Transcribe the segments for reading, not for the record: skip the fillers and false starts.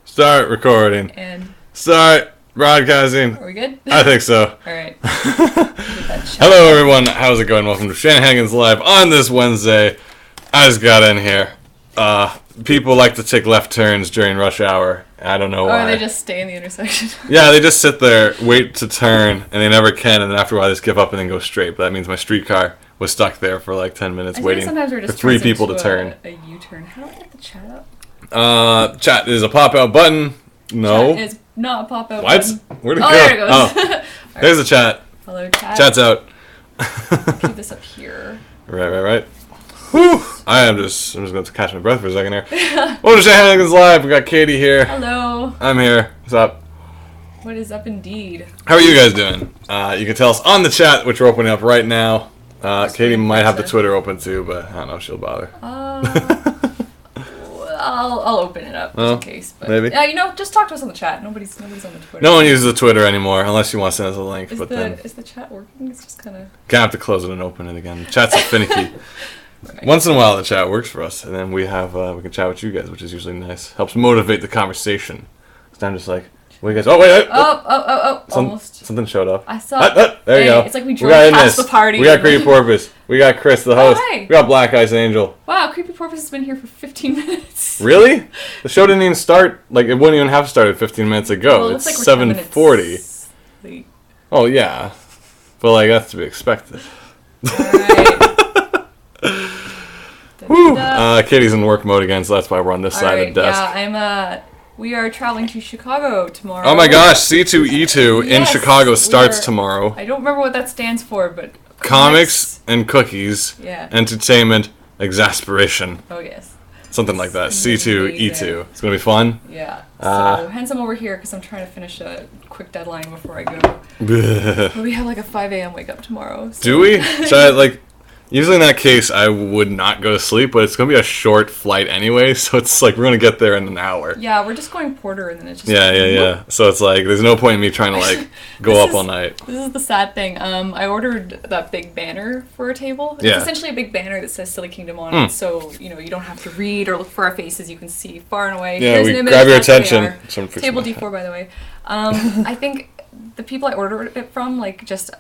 Start recording. And start broadcasting. Are we good? I think so. Alright. Hello everyone, how's it going? Welcome to Shanahan's Live on this Wednesday. I just got in here. People like to take left turns during rush hour. I don't know why. Or they just stay in the intersection. Yeah, they just sit there, wait to turn, and they never can, and then after a while they just give up and then go straight. But that means my streetcar was stuck there for like 10 minutes waiting for 3 people to turn. A U-turn. How do I get the chat up? Chat is a pop-out button. No. Chat is not a pop-out What? button. Where'd it go? There it goes. Oh, there's the chat. Hello, chat. Chat's out. Keep this up here. Right. Whew. I'm just going to catch my breath for a second here. Welcome to Shanahan's Live. We got Katie here. Hello. I'm here. What's up? What is up indeed? How are you guys doing? You can tell us on the chat, which we're opening up right now. Katie might have the Twitter open too, but I don't know if she'll bother. I'll open it up just in case. But maybe. Yeah, just talk to us on the chat. Nobody's on the Twitter. No one uses the Twitter anymore unless you want to send us a link. Is the chat working? It's just kind of. Gonna have to close it and open it again. The chat's finicky. Right. Once in a while, the chat works for us, and then we can chat with you guys, which is usually nice. Helps motivate the conversation. So I'm just like, what you guys? Oh wait! Almost. Something showed up. I saw. There you go. It's like we drove past the party. We got Creepy Porpoise. We got Chris, the host. Hi. We got Black Ice Angel. Wow, Creepy Porpoise has been here for 15 minutes. Really? The show didn't even start. Like it wouldn't even have started 15 minutes ago. Well, it's like 7:40. Oh yeah, but like that's to be expected. Alright. Woo! Katie's in work mode again, so that's why we're on this side of the desk. Yeah, we are traveling to Chicago tomorrow. Oh my gosh, C2E2 in Chicago starts tomorrow. I don't remember what that stands for, but Comics and cookies. Yeah. Entertainment, exasperation. Oh yes. Something like that. C2E2. It's gonna be fun. Yeah. So hence I'm over here because I'm trying to finish a quick deadline before I go. But we have like a 5 a.m. wake up tomorrow. So. Do we? Usually in that case, I would not go to sleep, but it's going to be a short flight anyway, so it's like we're going to get there in an hour. Yeah, we're just going Porter, and then it's just... Yeah. So it's like, there's no point in me trying to like go up all night. This is the sad thing. I ordered that big banner for a table. It's essentially a big banner that says Silly Kingdom on it, so, you don't have to read or look for our faces. You can see far and away. Yeah, Here's we an image. grab your attention. Table D4, by the way. I think the people I ordered it from, just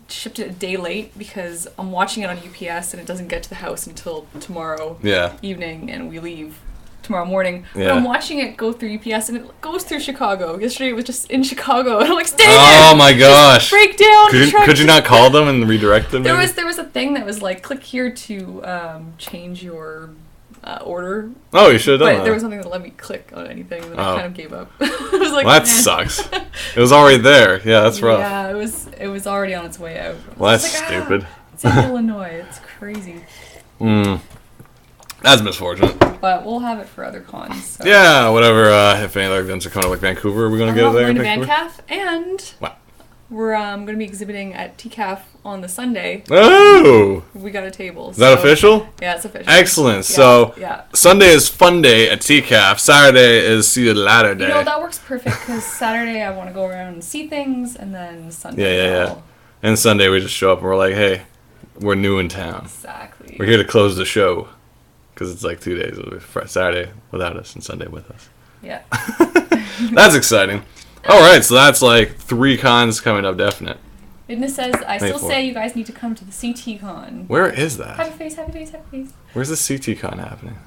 shipped it a day late because I'm watching it on UPS and it doesn't get to the house until tomorrow evening, and we leave tomorrow morning. Yeah. But I'm watching it go through UPS and it goes through Chicago. Yesterday it was just in Chicago, and I'm like, stay there! Oh my gosh! Just break down. Could you not call them and redirect them? There was a thing that was like, click here to change your order. Oh, you should have done that. But there was something that let me click on anything, and then I kind of gave up. I was like, well, that sucks. It was already there. Yeah, that's rough. Yeah, it was already on its way out. Well, that's stupid. It's in Illinois. It's crazy. That's misfortunate. But we'll have it for other cons. So. Yeah, whatever. If any other events are coming to like Vancouver, are we going to get it there? We're going to VanCaf, and wow. We're going to be exhibiting at TCAF on the Sunday. Oh! We got a table. Is that official? Yeah, it's official. Excellent. So, Sunday is fun day at TCAF. Saturday is see you later day. That works perfect because Saturday I want to go around and see things, and then Sunday. Yeah. And Sunday we just show up and we're like, hey, we're new in town. Exactly. We're here to close the show because it's like 2 days. It'll be Saturday without us and Sunday with us. Yeah. That's exciting. All right, so that's like 3 cons coming up, definite. Witness says, I still say you guys need to come to the CT Con. Where is that? Happy face. Where's the CT Con happening?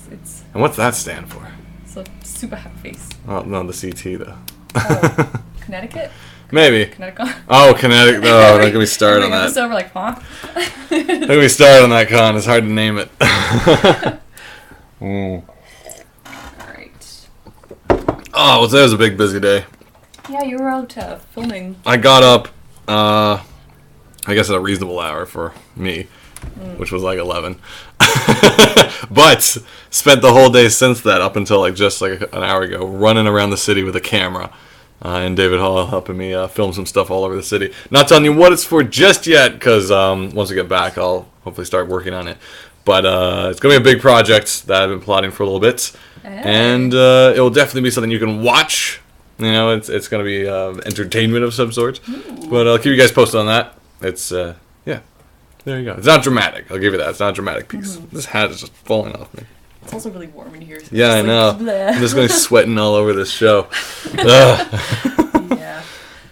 It's and what's that stand for? It's a super happy face. Oh, no, the CT, though. Oh, Connecticut? Maybe. Connecticut. Oh, Connecticut. Oh, don't get me started on that. So we're like, huh? Don't get me started on that con. It's hard to name it. Oh, well, today was a big, busy day. Yeah, you were out filming. I got up, I guess at a reasonable hour for me, which was like 11. But spent the whole day since that, up until just an hour ago, running around the city with a camera. And David Hall helping me film some stuff all over the city. Not telling you what it's for just yet, because once I get back, I'll hopefully start working on it. But it's going to be a big project that I've been plotting for a little bit. And it will definitely be something you can watch. It's going to be entertainment of some sort. Ooh. But I'll keep you guys posted on that. It's, there you go. It's not dramatic. I'll give you that. It's not a dramatic piece. This hat is just falling off me. It's also really warm in here. So yeah, I know. I'm just going to be sweating all over this show. Yeah.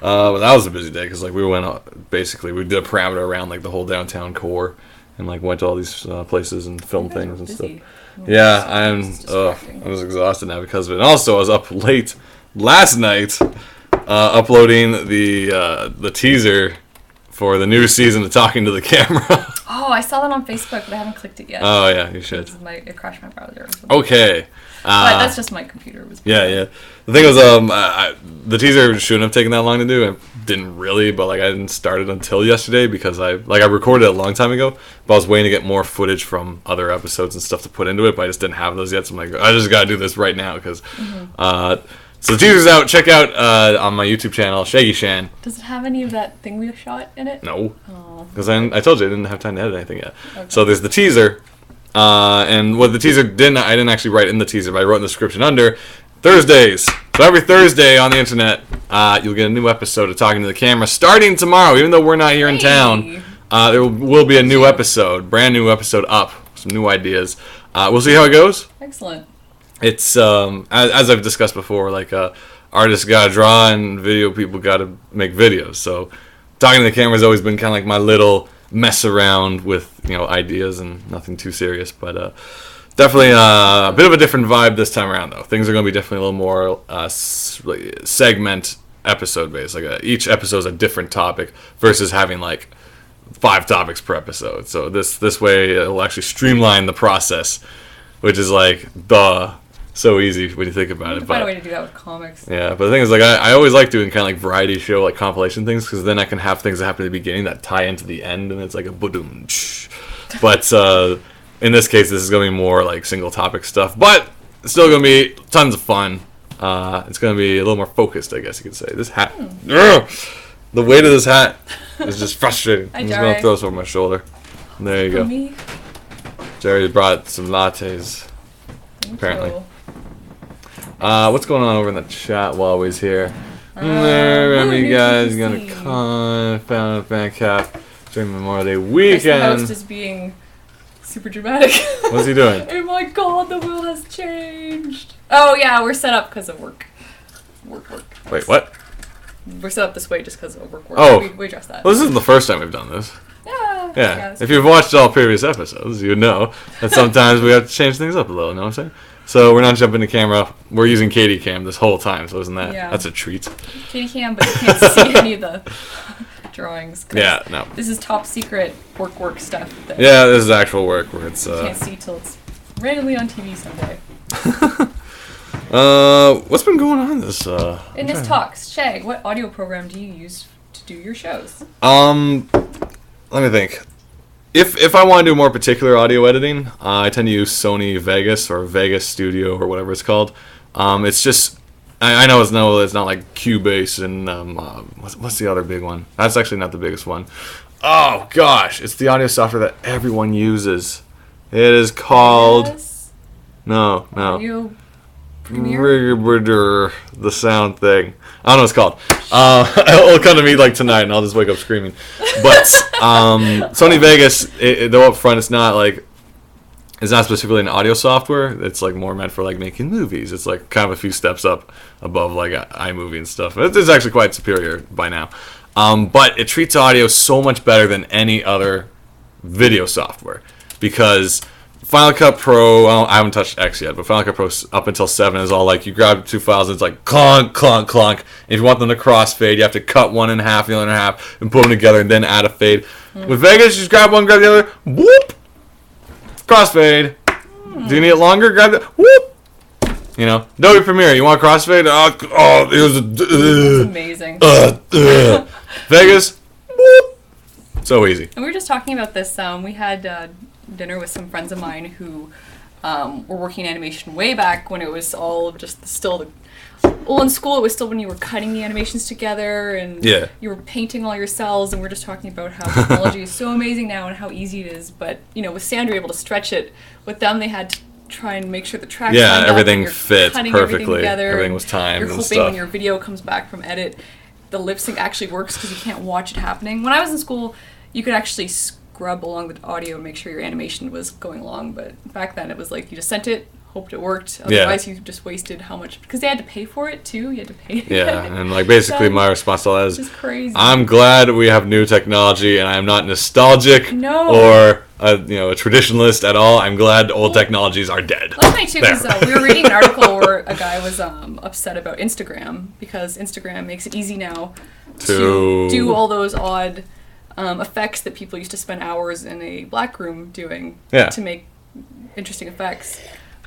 But that was a busy day because like we went basically we did a parameter around like the whole downtown core and like went to all these places and filmed things and stuff. Yeah, I was exhausted now because of it. And also, I was up late last night uploading the teaser for the new season of Talking to the Camera. Oh, I saw that on Facebook, but I haven't clicked it yet. Oh yeah, you should. It crashed my browser. Okay. But that's just my computer. Yeah. The thing was, the teaser shouldn't have taken that long to do. It didn't really, but like I didn't start it until yesterday because I recorded it a long time ago, but I was waiting to get more footage from other episodes and stuff to put into it, but I just didn't have those yet. So I'm like, I just gotta do this right now because. So the teaser's out. Check out on my YouTube channel, Shaggy Shan. Does it have any of that thing we shot in it? No. Because I told you I didn't have time to edit anything yet. Okay. So there's the teaser. And what the teaser I didn't actually write in the teaser, but I wrote in the description under Thursdays. So every Thursday on the internet, you'll get a new episode of Talking to the Camera starting tomorrow. Even though we're not here in town, there will be a new episode, brand new episode up, some new ideas. We'll see how it goes. Excellent. It's as I've discussed before, like artists gotta draw and video people gotta make videos. So Talking to the Camera has always been kind of like my little mess around with ideas and nothing too serious, but definitely a bit of a different vibe this time around though. Things are going to be definitely a little more segment episode based, like each episode is a different topic versus having like 5 topics per episode. So this way it'll actually streamline the process, which is like so easy when you think about it. Find a way to do that with comics. Yeah, but the thing is, like, I always like doing kind of like variety show, like compilation things, because then I can have things that happen at the beginning that tie into the end, and it's like a boom. But in this case, this is going to be more like single topic stuff, but it's still going to be tons of fun. It's going to be a little more focused, I guess you could say. This hat, the weight of this hat is just frustrating. I'm just going to throw this over my shoulder. There you go. Me? Jerry brought some lattes, apparently. What's going on over in the chat while we're here? You guys gonna con found a fan cap during Memorial Day weekend. The host is being super dramatic. What's he doing? Oh my god, the wheel has changed. Oh yeah, we're set up because of work. Work. Wait, what? We're set up this way just because of work. Oh, we addressed that. Well, this isn't the first time we've done this. Yeah. If you've watched all previous episodes, you know that sometimes we have to change things up a little. You know what I'm saying? So we're not jumping the camera. We're using Katie Cam this whole time. So isn't that that's a treat? Katie Cam, but you can't see any of the drawings. Yeah, no. This is top secret work stuff. Yeah, this is actual work where it's. You can't see till it's randomly on TV someday. What's been going on this? In this talks, Shag, what audio program do you use to do your shows? Let me think. If I want to do more particular audio editing, I tend to use Sony Vegas or Vegas Studio or whatever it's called. It's just I know it's not like Cubase and what's the other big one? That's actually not the biggest one. Oh gosh, it's the audio software that everyone uses. It is called No. Audio Premiere? The sound thing. I don't know what it's called. It'll come to me like tonight, and I'll just wake up screaming. But Sony Vegas, though up front, it's not specifically an audio software. It's like more meant for like making movies. It's like kind of a few steps up above like iMovie and stuff. It's actually quite superior by now. But it treats audio so much better than any other video software because Final Cut Pro, I haven't touched X yet, but Final Cut Pro up until 7 is all like you grab 2 files and it's like clonk, clonk, clonk. And if you want them to crossfade, you have to cut one in half, the other in half, and put them together and then add a fade. With Vegas, you just grab one, grab the other, whoop, crossfade. Do you need it longer? Grab the whoop. Adobe Premiere, you want crossfade? That's amazing. Vegas, whoop. So easy. And we were just talking about this. We had dinner with some friends of mine who were working in animation way back when it was all just still in school. It was still when you were cutting the animations together and you were painting all your cells, and we're just talking about how technology is so amazing now and how easy it is. But with Sandra able to stretch it, with them they had to try and make sure the tracks lined everything up, fit perfectly. Everything was timed. You're hoping when your video comes back from edit, the lip sync actually works because you can't watch it happening. When I was in school, you could actually scrub along the audio and make sure your animation was going along. But back then it was like you just sent it, hoped it worked. Otherwise you just wasted how much, because they had to pay for it too. You had to pay. Yeah, and like basically my response to that is, crazy. I'm glad we have new technology, and I am not nostalgic or a traditionalist at all. I'm glad old technologies are dead. Last night too, because we were reading an article where a guy was upset about Instagram because Instagram makes it easy now to do all those odd effects that people used to spend hours in a black room doing to make interesting effects.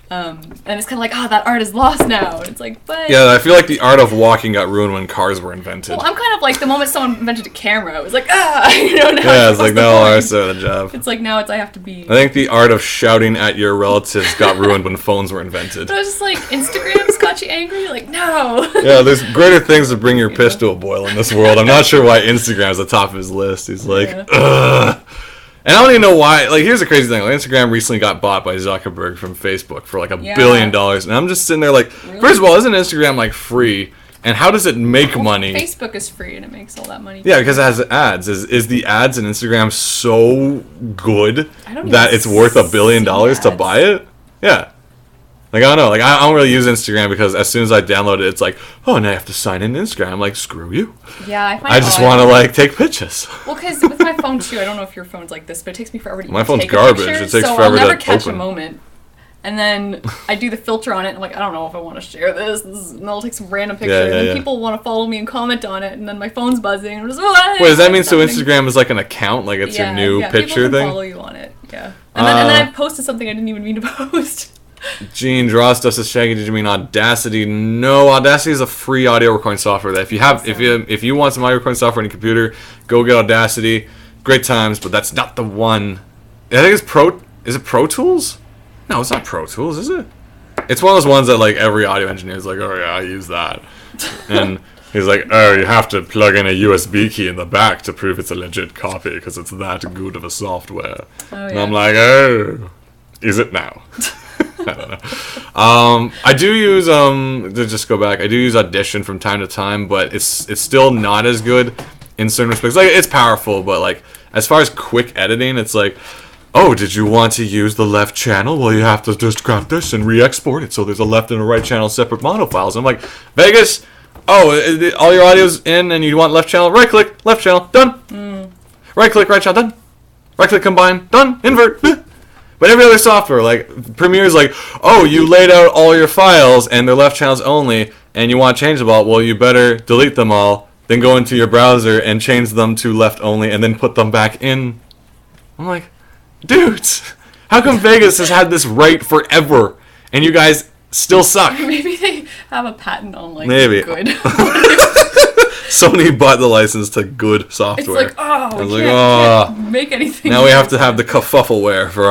And it's kind of like, that art is lost now. And it's like, but... Yeah, I feel like the art of walking got ruined when cars were invented. Well, I'm kind of like, the moment someone invented a camera, it was like, now it's like, now artists are the job. It's like, now I have to be... I think the art of shouting at your relatives got ruined when phones were invented. But I was just like, Instagram's got you angry? Like, no. Yeah, there's greater things to bring your piss to a boil in this world. I'm not sure why Instagram's at the top of his list. He's like, ugh. And I don't even know why. Like, here's the crazy thing. Like, Instagram recently got bought by Zuckerberg from Facebook for like $1 billion. And I'm just sitting there like, first of all, isn't Instagram like free? And how does it make money? Facebook is free and it makes all that money. Yeah, because it has ads. Is the ads in Instagram so good that it's worth $1 billion to buy it? Yeah. Like, I don't know. Like, I don't really use Instagram because as soon as I download it, it's like, now I have to sign in Instagram. I'm like, screw you. Yeah, I just want to, like, take pictures. Well, because with my phone, too, I don't know if your phone's like this, but it takes me forever to My phone's garbage. It takes forever to open. So I'll never catch a moment. And then I do the filter on it, and I'm like, I don't know if I want to share this. And I'll take some random picture, and then people want to follow me and comment on it, and then my phone's buzzing. And I'm just, wait, does that mean so Instagram is like an account? Like, it's your new picture thing? Thing? Follow you on it, And then I posted something I didn't even mean to post. Gene Drost says, Shaggy, did you mean Audacity? No, Audacity is a free audio recording software. That if you want some audio recording software on your computer, go get Audacity. Great times, but that's not the one. I think it's Is it Pro Tools? No, it's not Pro Tools, is it? It's one of those ones that like every audio engineer is like, oh yeah, I use that. And he's like, oh, you have to plug in a USB key in the back to prove it's a legit copy because it's that good of a software. And I'm like, oh, is it now? I don't know. I do use to just go back. I do use Audition from time to time, but it's still not as good in certain respects. Like, it's powerful, but like as far as quick editing, it's like, oh, did you want to use the left channel? Well, you have to just grab this and re-export it so there's a left and a right channel separate mono files. I'm like, Vegas, all your audio's in and you want left channel, right click, left channel, done. Right click, right channel, done. Right click, combine, done. Invert. But every other software, like Premiere's like, oh, you laid out all your files and they're left channels only, and you want to change them all. Well, you better delete them all, then go into your browser and change them to left only, and then put them back in. I'm like, dudes, how come Vegas has had this right forever, and you guys still suck? Maybe they have a patent on like good. Sony bought the license to good software. It's like, we can't make anything. Now we have to have the kerfuffleware for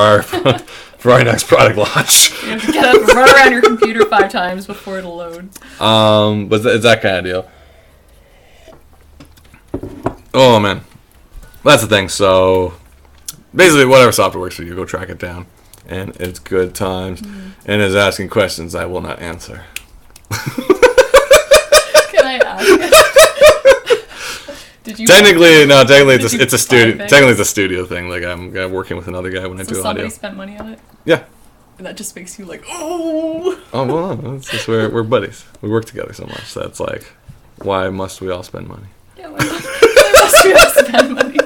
our next product launch. You have to get up and run around your computer 5 times before it'll load. But it's that kind of deal. Oh man, that's the thing. So basically, whatever software works for you, go track it down, and it's good times. And is asking questions I will not answer. Can I ask? Technically, it's a studio. Technically, it's a studio thing. Like I'm working with another guy when I do audio. Somebody spent money on it. Yeah. And that just makes you like, oh. Oh well, it's just we're buddies. We work together so much. That's like, why must we all spend money? Yeah, why must we all spend money?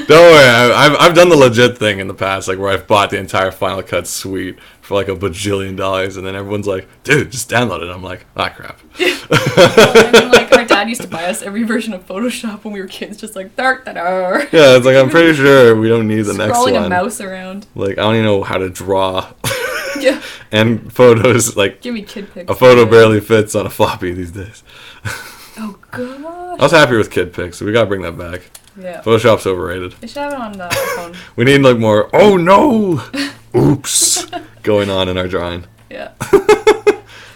Don't worry, I've done the legit thing in the past, like where I've bought the entire Final Cut suite for like $1 bajillion, and then everyone's like, "Dude, just download it." I'm like, crap." I mean, like our dad used to buy us every version of Photoshop when we were kids, just like Yeah, it's like I'm pretty sure we don't need the next one. Scrolling a mouse around. Like I don't even know how to draw. Yeah. And photos, like give me kid pics. A photo barely fits on a floppy these days. Oh gosh. I was happy with kid pics, so we gotta bring that back. Yeah. Photoshop's overrated. They should have it on the iPhone. We need like more, oh no! Oops! going on in our drawing. Yeah.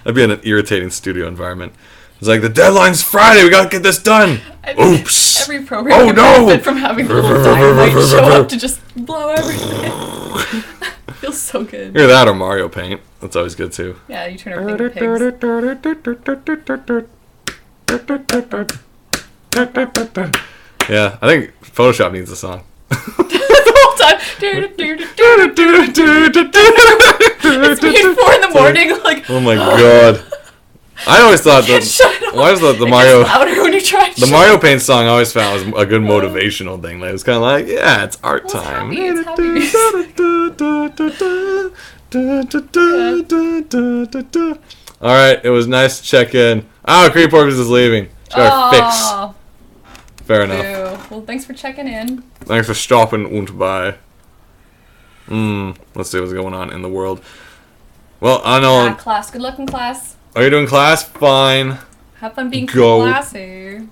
That'd be an irritating studio environment. It's like, the deadline's Friday, we gotta get this done! Oops! Every program can benefit from having a little dynamite show up to just blow everything. Feels so good. Either that or Mario Paint. That's always good too. Yeah, you turn everything into pigs. Yeah, I think Photoshop needs a song. The whole time. It's me at 4 a.m. like. Oh my god. I always thought the Mario Paint song I always found was a good motivational thing. Like, it was kind of like, yeah, it's art time. All right, it was nice to check in. Creep Porpoise is leaving. She's got her fix. Fair enough. Well, thanks for checking in. Thanks for stopping und by. Let's see what's going on in the world. Well, I know. Class. Good luck in class. Are you doing class? Fine. Have fun being classy.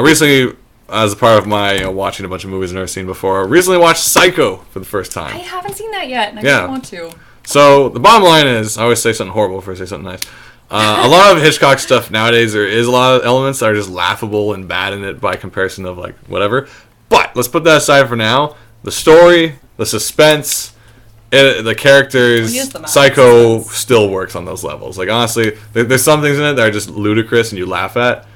Recently, as a part of my watching a bunch of movies I've never seen before, recently watched Psycho for the first time. I haven't seen that yet, and I just want to. So the bottom line is, I always say something horrible before I say something nice. A lot of Hitchcock stuff nowadays, there is a lot of elements that are just laughable and bad in it by comparison of like whatever. But let's put that aside for now. The story, the suspense, the characters, Psycho still works on those levels. Like honestly, there's some things in it that are just ludicrous and you laugh at,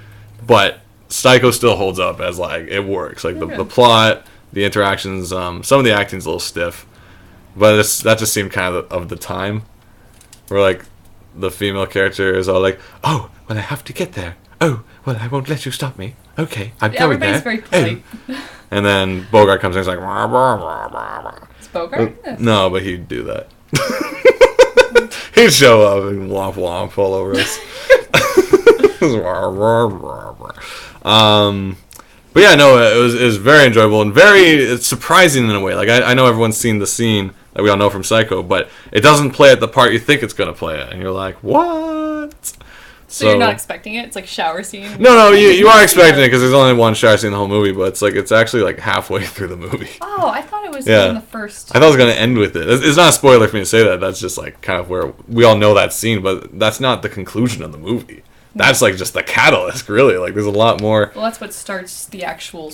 but Psycho still holds up as like it works. Like the plot, the interactions, some of the acting's a little stiff, but that just seemed kind of the time, where like the female character is all like, "Oh, well, I have to get there. Oh, well, I won't let you stop me. Okay, I'm going there." Everybody's very polite. Oh. And then Bogart comes in and is like, rah, rah, rah, rah, rah. It's Bogart? No, but he'd do that. He'd show up and womp womp all over us. Rah, rah, rah, rah. But yeah, no, it was very enjoyable and very surprising in a way. Like I know everyone's seen the scene that we all know from Psycho, but it doesn't play at the part you think it's gonna play at, and you're like, what? So you're not expecting it? It's like shower scene? No, you are expecting it because there's only one shower scene in the whole movie, but it's actually like halfway through the movie. Oh, I thought it was in the first. I thought it was going to end with it. It's not a spoiler for me to say that. That's just like kind of where we all know that scene, but that's not the conclusion of the movie. That's like just the catalyst, really. Like there's a lot more. Well, that's what starts the actual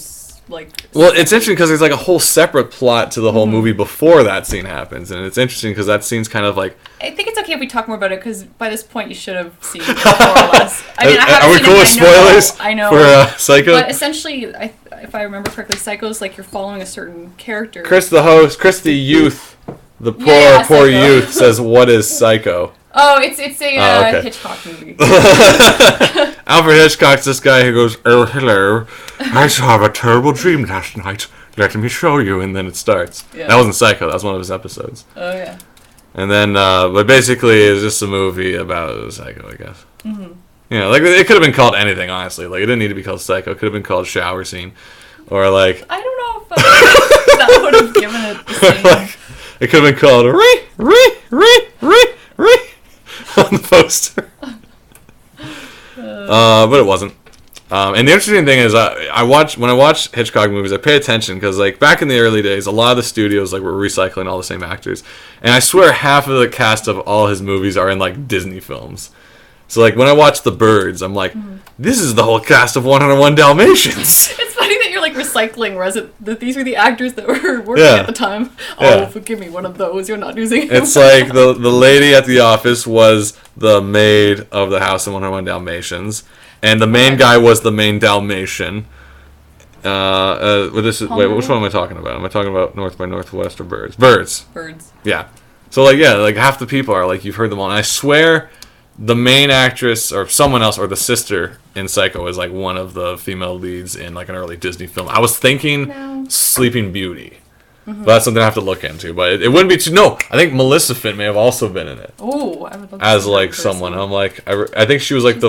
Well, it's interesting because there's like a whole separate plot to the whole movie before that scene happens, and it's interesting because that scene's kind of like. I think it's okay if we talk more about it because by this point you should have seen it more or less. I mean, are we cool with spoilers? I know. For Psycho, but essentially, if I remember correctly, Psycho's like you're following a certain character. Chris, the host, Chris, the youth, the poor youth says, "What is Psycho?" Oh, it's a Hitchcock movie. Alfred Hitchcock's this guy who goes, "Oh, hello, I saw a terrible dream last night. Let me show you," and then it starts. Yeah. That wasn't Psycho. That was one of his episodes. Oh yeah. And then, but basically, it's just a movie about Psycho, I guess. Mm-hmm. Yeah, like it could have been called anything, honestly. Like it didn't need to be called Psycho. It could have been called Shower Scene, or like. I don't know if that would have given it the same. Like, it could have been called Re on the poster. But it wasn't. And the interesting thing is, when I watch Hitchcock movies, I pay attention because, like, back in the early days, a lot of the studios were recycling all the same actors, and I swear half of the cast of all his movies are in like Disney films. So, like, when I watch The Birds, I'm like, this is the whole cast of 101 Dalmatians. It's funny that you're like recycling, whereas these were the actors that were working at the time. Oh, forgive me, one of those. You're not using him. It's like the lady at the office was the maid of the house in 101 Dalmatians. And the main guy was the main Dalmatian. Which one am I talking about? Am I talking about North by Northwest or Birds? Birds. Yeah. So, like half the people are, like, you've heard them all. And I swear the main actress or someone else or the sister in Psycho is, like, one of the female leads in, like, an early Disney film. I was thinking Sleeping Beauty. Mm-hmm. But that's something I have to look into. But it wouldn't be too... No, I think Melissa Finn may have also been in it. Oh, I would love to as, like, someone. I'm like... I think she was, like, the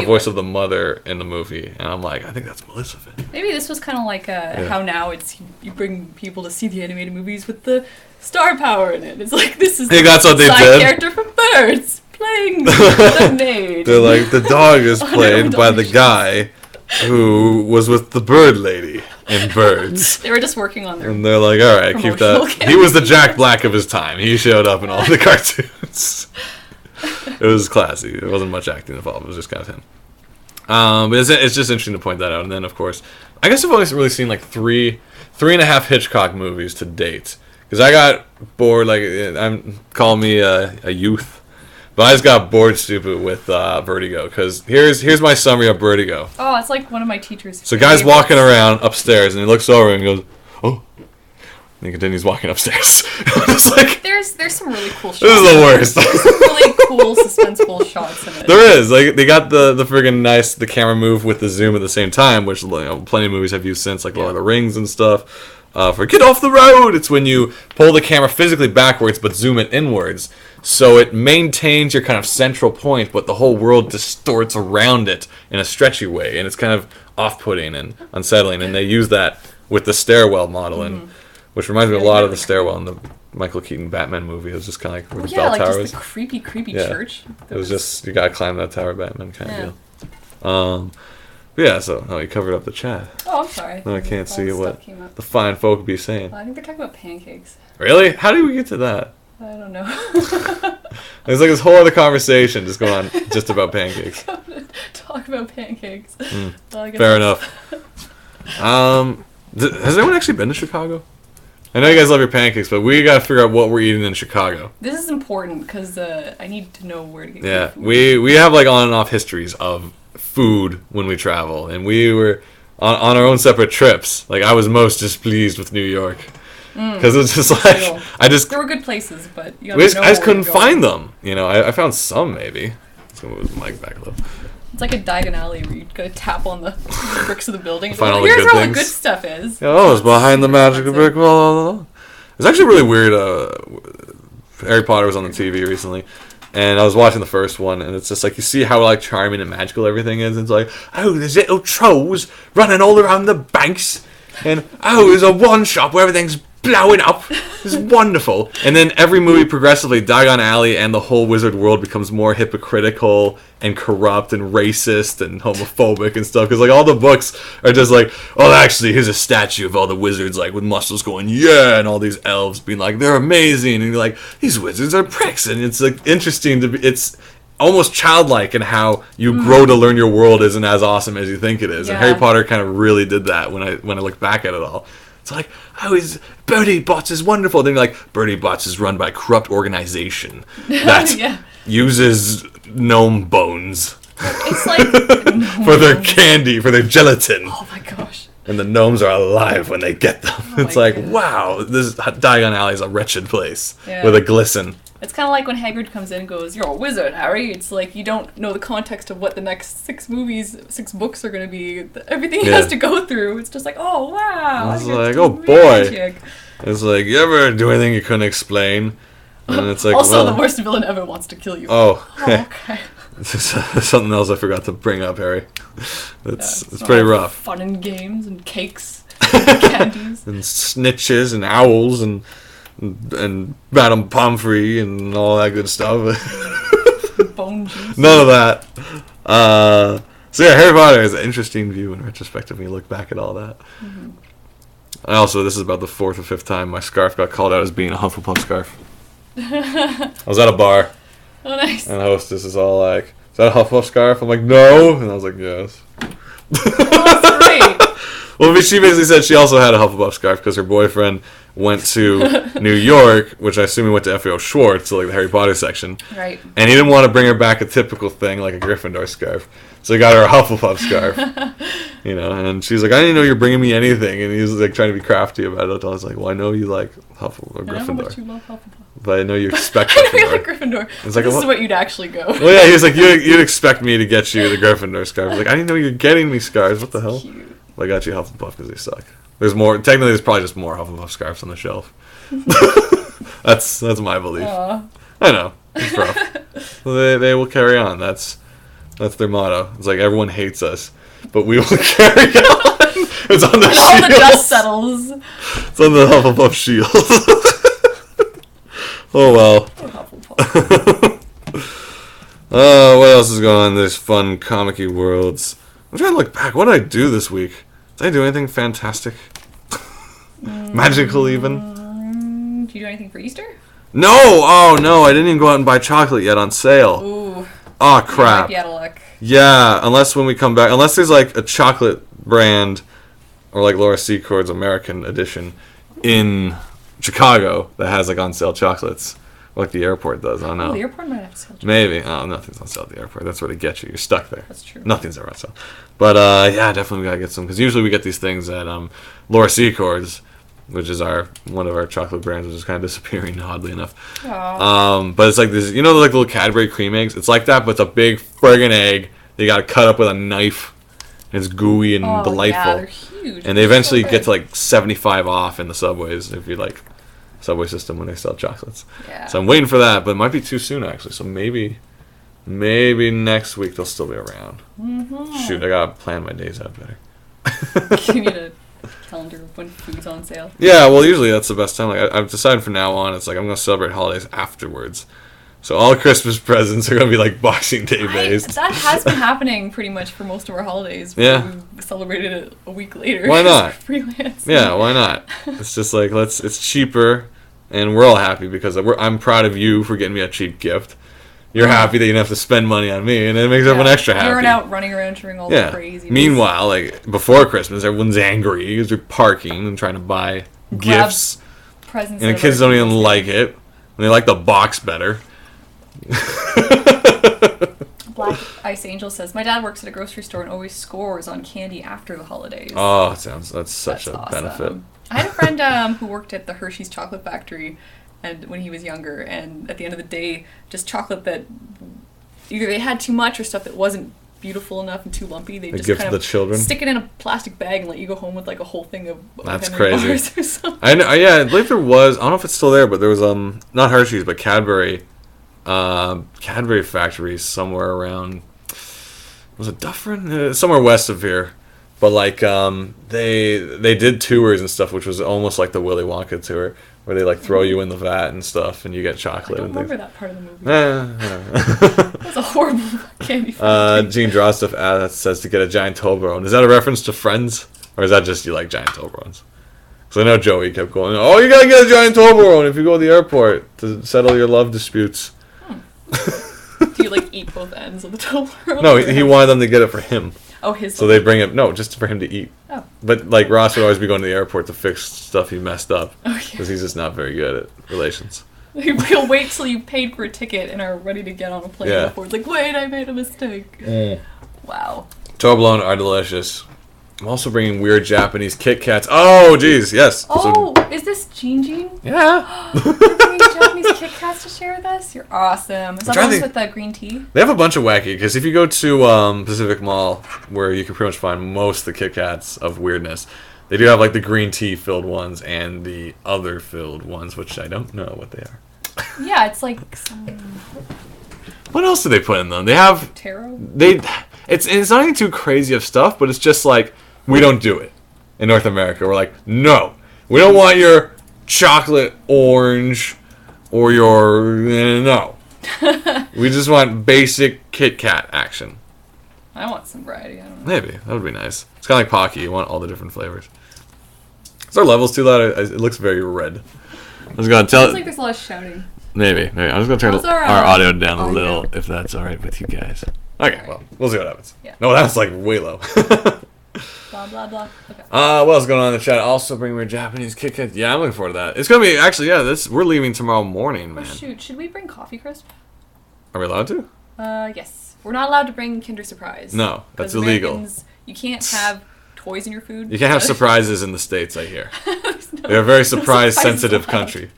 voice of the mother in the movie. And I'm like, I think that's Melissa Finn. Maybe this was kind of like how now it's... You bring people to see the animated movies with the star power in it. It's like, this is the that's what they side character from Birds playing the maid. They're like, the dog is played by the guy who was with the bird lady in Birds. They were just working on their... And they're like, all right, keep that. Campaign. He was the Jack Black of his time. He showed up in all the cartoons. It was classy. There wasn't much acting involved. It was just kind of him. But it's just interesting to point that out. And then, of course, I guess I've only really seen like three and a half Hitchcock movies to date. Because I got bored. Like, call me a youth. But I just got bored stupid with Vertigo, because here's my summary of Vertigo. Oh, it's like one of my teachers. So guy's walking around upstairs, and he looks over and goes, oh. And he continues walking upstairs. It's like, there's some really cool shots. This is the worst. There's some really cool suspenseful shots in it. There is. Like, they got the friggin' nice, the camera move with the zoom at the same time, which plenty of movies have used since, like Lord of the Rings and stuff. For Get Off the Road, it's when you pull the camera physically backwards but zoom it inwards. So it maintains your kind of central point, but the whole world distorts around it in a stretchy way. And it's kind of off-putting and unsettling. And they use that with the stairwell modeling, which reminds me a lot of the stairwell in the Michael Keaton Batman movie. It was just kind of like where the bell tower just the creepy church. It was just, you gotta climb that tower, Batman kind of deal. But yeah, so you covered up the chat. Oh, I'm sorry. No, I can't see what the fine folk be saying. I think they're talking about pancakes. Really? How did we get to that? I don't know. There's like this whole other conversation just going on just about pancakes. Talk about pancakes. Well, fair enough. Has anyone actually been to Chicago? I know you guys love your pancakes, but we gotta figure out what we're eating in Chicago. This is important because I need to know where to get. Yeah, we have like on and off histories of food when we travel, and we were on our own separate trips. Like, I was most displeased with New York because it's just like there were good places, but I just couldn't find them. You know, I found some maybe. Let's move the mic back a little. It's like a Diagon Alley where you gotta tap on the bricks of the building. Find all here's the good where all things. the good stuff is. Oh, it's behind the magic brick wall. It's actually really weird. Harry Potter was on the TV recently, and I was watching the first one, and it's just like you see how like charming and magical everything is. And it's like, oh, there's little trolls running all around the banks, and oh, there's a one shop where everything's blowing up. It's wonderful. And then every movie progressively, Diagon Alley and the whole wizard world becomes more hypocritical and corrupt and racist and homophobic and stuff. Because like all the books are just like, oh, actually, here's a statue of all the wizards like with muscles going, yeah, and all these elves being like, they're amazing, and you're like, these wizards are pricks. And it's like interesting to be. It's almost childlike in how you grow to learn your world isn't as awesome as you think it is. Yeah. And Harry Potter kind of really did that when I look back at it all. It's like, oh, Bertie Bott's is wonderful. Then you're like, Bertie Bott's is run by a corrupt organization that uses gnome bones. It's like for their candy, for their gelatin. Oh my gosh. And the gnomes are alive when they get them. It's like, wow, this Diagon Alley is a wretched place with a glisten. It's kind of like when Hagrid comes in and goes, "You're a wizard, Harry." It's like you don't know the context of what the next 6 books are going to be. Everything he has to go through. It's just like, oh, wow. It's like, oh, boy. Magic. It's like, you ever do anything you couldn't explain? And it's like, also, the worst villain ever wants to kill you. Oh, okay. There's something else I forgot to bring up, Harry. It's pretty rough. Fun and games and cakes and candies. And snitches and owls and Madame Pomfrey and all that good stuff. Bone juice. None of that. So yeah, Harry Potter is an interesting view in retrospective when you look back at all that. Mm-hmm. Also, this is about the 4th or 5th time my scarf got called out as being a Hufflepuff scarf. I was at a bar. Oh, nice. And the hostess is all like, "Is that a Hufflepuff scarf?" I'm like, "No." And I was like, "Yes." Oh, that's great. Well, she basically said she also had a Hufflepuff scarf because her boyfriend went to New York, which I assume he went to F.A.O. Schwartz, so like the Harry Potter section. Right. And he didn't want to bring her back a typical thing like a Gryffindor scarf. So he got her a Hufflepuff scarf. You know, and she's like, "I didn't know you're bringing me anything." And he was like trying to be crafty about it. I was like, "Well, I know you like Hufflepuff or Gryffindor. I know how much you love Hufflepuff. But I know you expect I know you Gryffindor." like Gryffindor. It's like, this is what you'd actually go. Well, yeah, he's like, you'd expect me to get you the Gryffindor scarf. I was like, "I didn't know you're getting me scarves. What the hell?" Cute. Well, I got you Hufflepuff because they suck. There's more. Technically, there's probably just more Hufflepuff scarves on the shelf. That's my belief. Aww. I know. It's rough. Well, they will carry on. That's their motto. It's like, everyone hates us, but we will carry on. It's on the shield. All the dust settles. It's on the Hufflepuff shield. Oh well. What else is going on in this fun comic-y worlds? I'm trying to look back. What did I do this week? Did I do anything fantastic? Magical even? Did you do anything for Easter? No! Oh no, I didn't even go out and buy chocolate yet on sale. Ooh. Oh crap. You might be out of luck. Yeah, unless when we come back, unless there's like a chocolate brand or like Laura Secord's American edition in Chicago that has like on sale chocolates. Like the airport does. I don't know. The airport might have sale. Maybe. Oh, nothing's on sale at the airport. That's where they get you. You're stuck there. That's true. Nothing's ever on sale. But yeah, definitely we gotta get some because usually we get these things at Laura Secords, which is one of our chocolate brands, which is kind of disappearing oddly enough. But it's like this, you know, like little Cadbury cream eggs. It's like that, but it's a big friggin' egg. They gotta cut up with a knife. It's gooey and delightful. Yeah, they're huge. And they eventually get to like 75 off in the Subways if you like Subway system when they sell chocolates. Yeah. So I'm waiting for that, but it might be too soon actually. So maybe next week they'll still be around. Mm-hmm. Shoot, I gotta plan my days out better. You need a calendar of when food's on sale. Yeah, well, usually that's the best time. Like I've decided from now on, it's like I'm gonna celebrate holidays afterwards. So all Christmas presents are gonna be like Boxing Day based. That has been happening pretty much for most of our holidays. Yeah. We celebrated it a week later. Why not? Freelance. Yeah, why not? It's just like it's cheaper, and we're all happy because I'm proud of you for getting me a cheap gift. You're happy that you don't have to spend money on me, and it makes everyone extra happy. You're out running around doing all the crazy. Meanwhile, like before Christmas, everyone's angry because they're parking and trying to buy gifts, presents, and the kids don't even like it. And they like the box better. Black Ice Angel says, my dad works at a grocery store and always scores on candy after the holidays. Oh, that's such a awesome. benefit. I had a friend who worked at the Hershey's chocolate factory and when he was younger, and at the end of the day, just chocolate that either they had too much or stuff that wasn't beautiful enough and too lumpy, they just kind of stick it in a plastic bag and let you go home with like a whole thing of that's crazy. bars or something. I know, yeah, I believe there was, I don't know if it's still there, but there was not Hershey's but Cadbury factories somewhere around, was it Dufferin? Somewhere west of here. But like they did tours and stuff, which was almost like the Willy Wonka tour, where they like throw you in the vat and stuff, and you get chocolate. I don't and remember things. That part of the movie. That's a horrible candy. Gene Drostuff says to get a giant Toblerone. Is that a reference to Friends, or is that just you like giant Toblerones? So I know Joey kept going, oh, you gotta get a giant Toblerone if you go to the airport to settle your love disputes. Do you like eat both ends of the Toblerone? No, he wanted them to get it for him. Oh, his. So they bring it, just for him to eat. Oh. But like Ross would always be going to the airport to fix stuff he messed up. Oh, yeah. Because he's just not very good at relations. He'll wait till you paid for a ticket and are ready to get on a plane before it's like, wait, I made a mistake. Wow. Toblerone are delicious. I'm also bringing weird Japanese Kit Kats. Oh, geez, yes. Oh, is this Gene? Yeah. You're bringing Japanese Kit Kats to share with us? You're awesome. Is that the ones with the green tea? They have a bunch of wacky, because if you go to Pacific Mall, where you can pretty much find most of the Kit Kats of weirdness, they do have like the green tea filled ones and the other filled ones, which I don't know what they are. Yeah, it's like some... What else do they put in them? They have... Taro? It's not anything too crazy of stuff, but it's just like... We don't do it in North America. We're like, no, we don't want your chocolate orange or your no. We just want basic Kit Kat action. I want some variety. I don't know. Maybe that would be nice. It's kind of like Pocky. You want all the different flavors. Is our levels too loud? It looks very red. I was gonna tell. It looks like there's a lot of shouting. Maybe. I was gonna turn our audio down a little, if that's all right with you guys. Okay, right. Well, we'll see what happens. Yeah. No, that's like way low. Blah, blah, blah. Okay. What else going on in the chat? Also bring me a Japanese Kit Kat. Yeah, I'm looking forward to that. It's going to be, actually, we're leaving tomorrow morning, man. Oh, shoot. Should we bring Coffee Crisp? Are we allowed to? Yes. We're not allowed to bring Kinder Surprise. No, that's illegal. You can't have toys in your food. You can't have surprises in the States, I hear. They're a very surprise-sensitive country.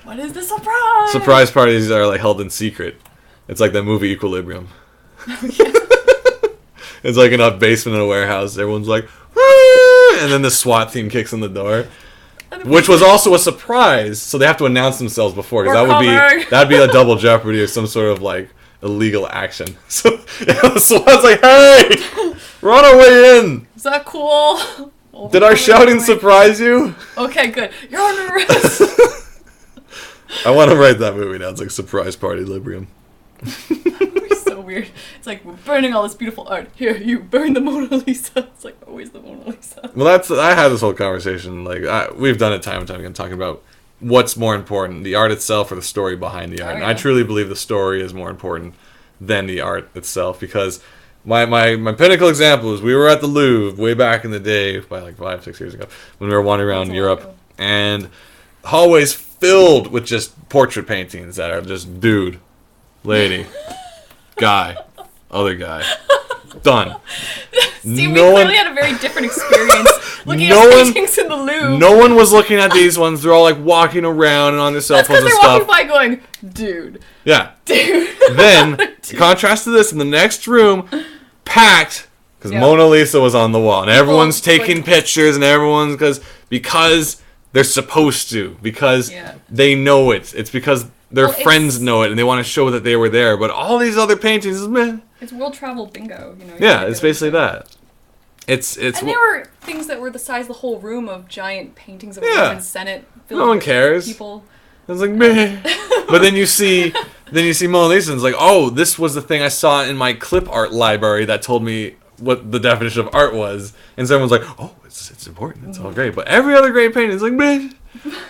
What is the surprise? Surprise parties are, like, held in secret. It's like that movie Equilibrium. Okay. It's like in a basement in a warehouse. Everyone's like, Woo! And then the SWAT team kicks in the door, which was also a surprise. So they have to announce themselves before, because that'd be a double jeopardy or some sort of like illegal action. So the SWAT's like, hey, we're on our way in. Is that cool? Did our shouting surprise you? Okay, good. You're under arrest. I want to write that movie now. It's like Surprise Party Librium. So weird. It's like, we're burning all this beautiful art. Here, you burn the Mona Lisa. It's like always the Mona Lisa. Well, I had this whole conversation. Like we've done it time and time again, talking about what's more important, the art itself or the story behind the art. And I truly believe the story is more important than the art itself, because my pinnacle example is we were at the Louvre way back in the day, by like 5-6 years ago, when we were wandering around Europe, and hallways filled with just portrait paintings that are just dude, lady, guy, other guy. Done. See, we clearly had a very different experience looking at paintings in the Louvre. No one was looking at these ones. They're all like walking around and on their cell phones and stuff. That's because they're walking by going, dude. Yeah. Dude. Then, contrast to this, in the next room, packed, because Mona Lisa was on the wall. And everyone's taking pictures and everyone's, because they're supposed to. Because they know it. It's because their friends know it and they want to show that they were there. But all these other paintings, man. It's world travel bingo, you know. Yeah, it's basically that. It's. And there were things that were the size of the whole room of giant paintings of the Roman Senate. No one cares. People. It's like, meh. But then you see Mona Lisa and it's like, oh, this was the thing I saw in my clip art library that told me what the definition of art was. And someone's like, oh, it's important. It's all great. But every other great painting is like, meh,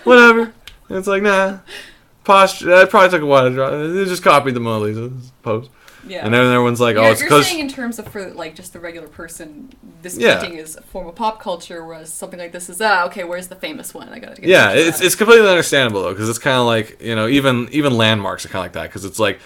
whatever. And it's like, nah. It probably took a while to draw. They just copied the Mona Lisa's pose. Yeah. And then everyone's like, oh, it's because... You're saying in terms of, for like just the regular person, this painting is a form of pop culture, whereas something like this is, okay, where's the famous one? I gotta get it's completely understandable, though, because it's kind of like, you know, even landmarks are kind of like that, because it's like,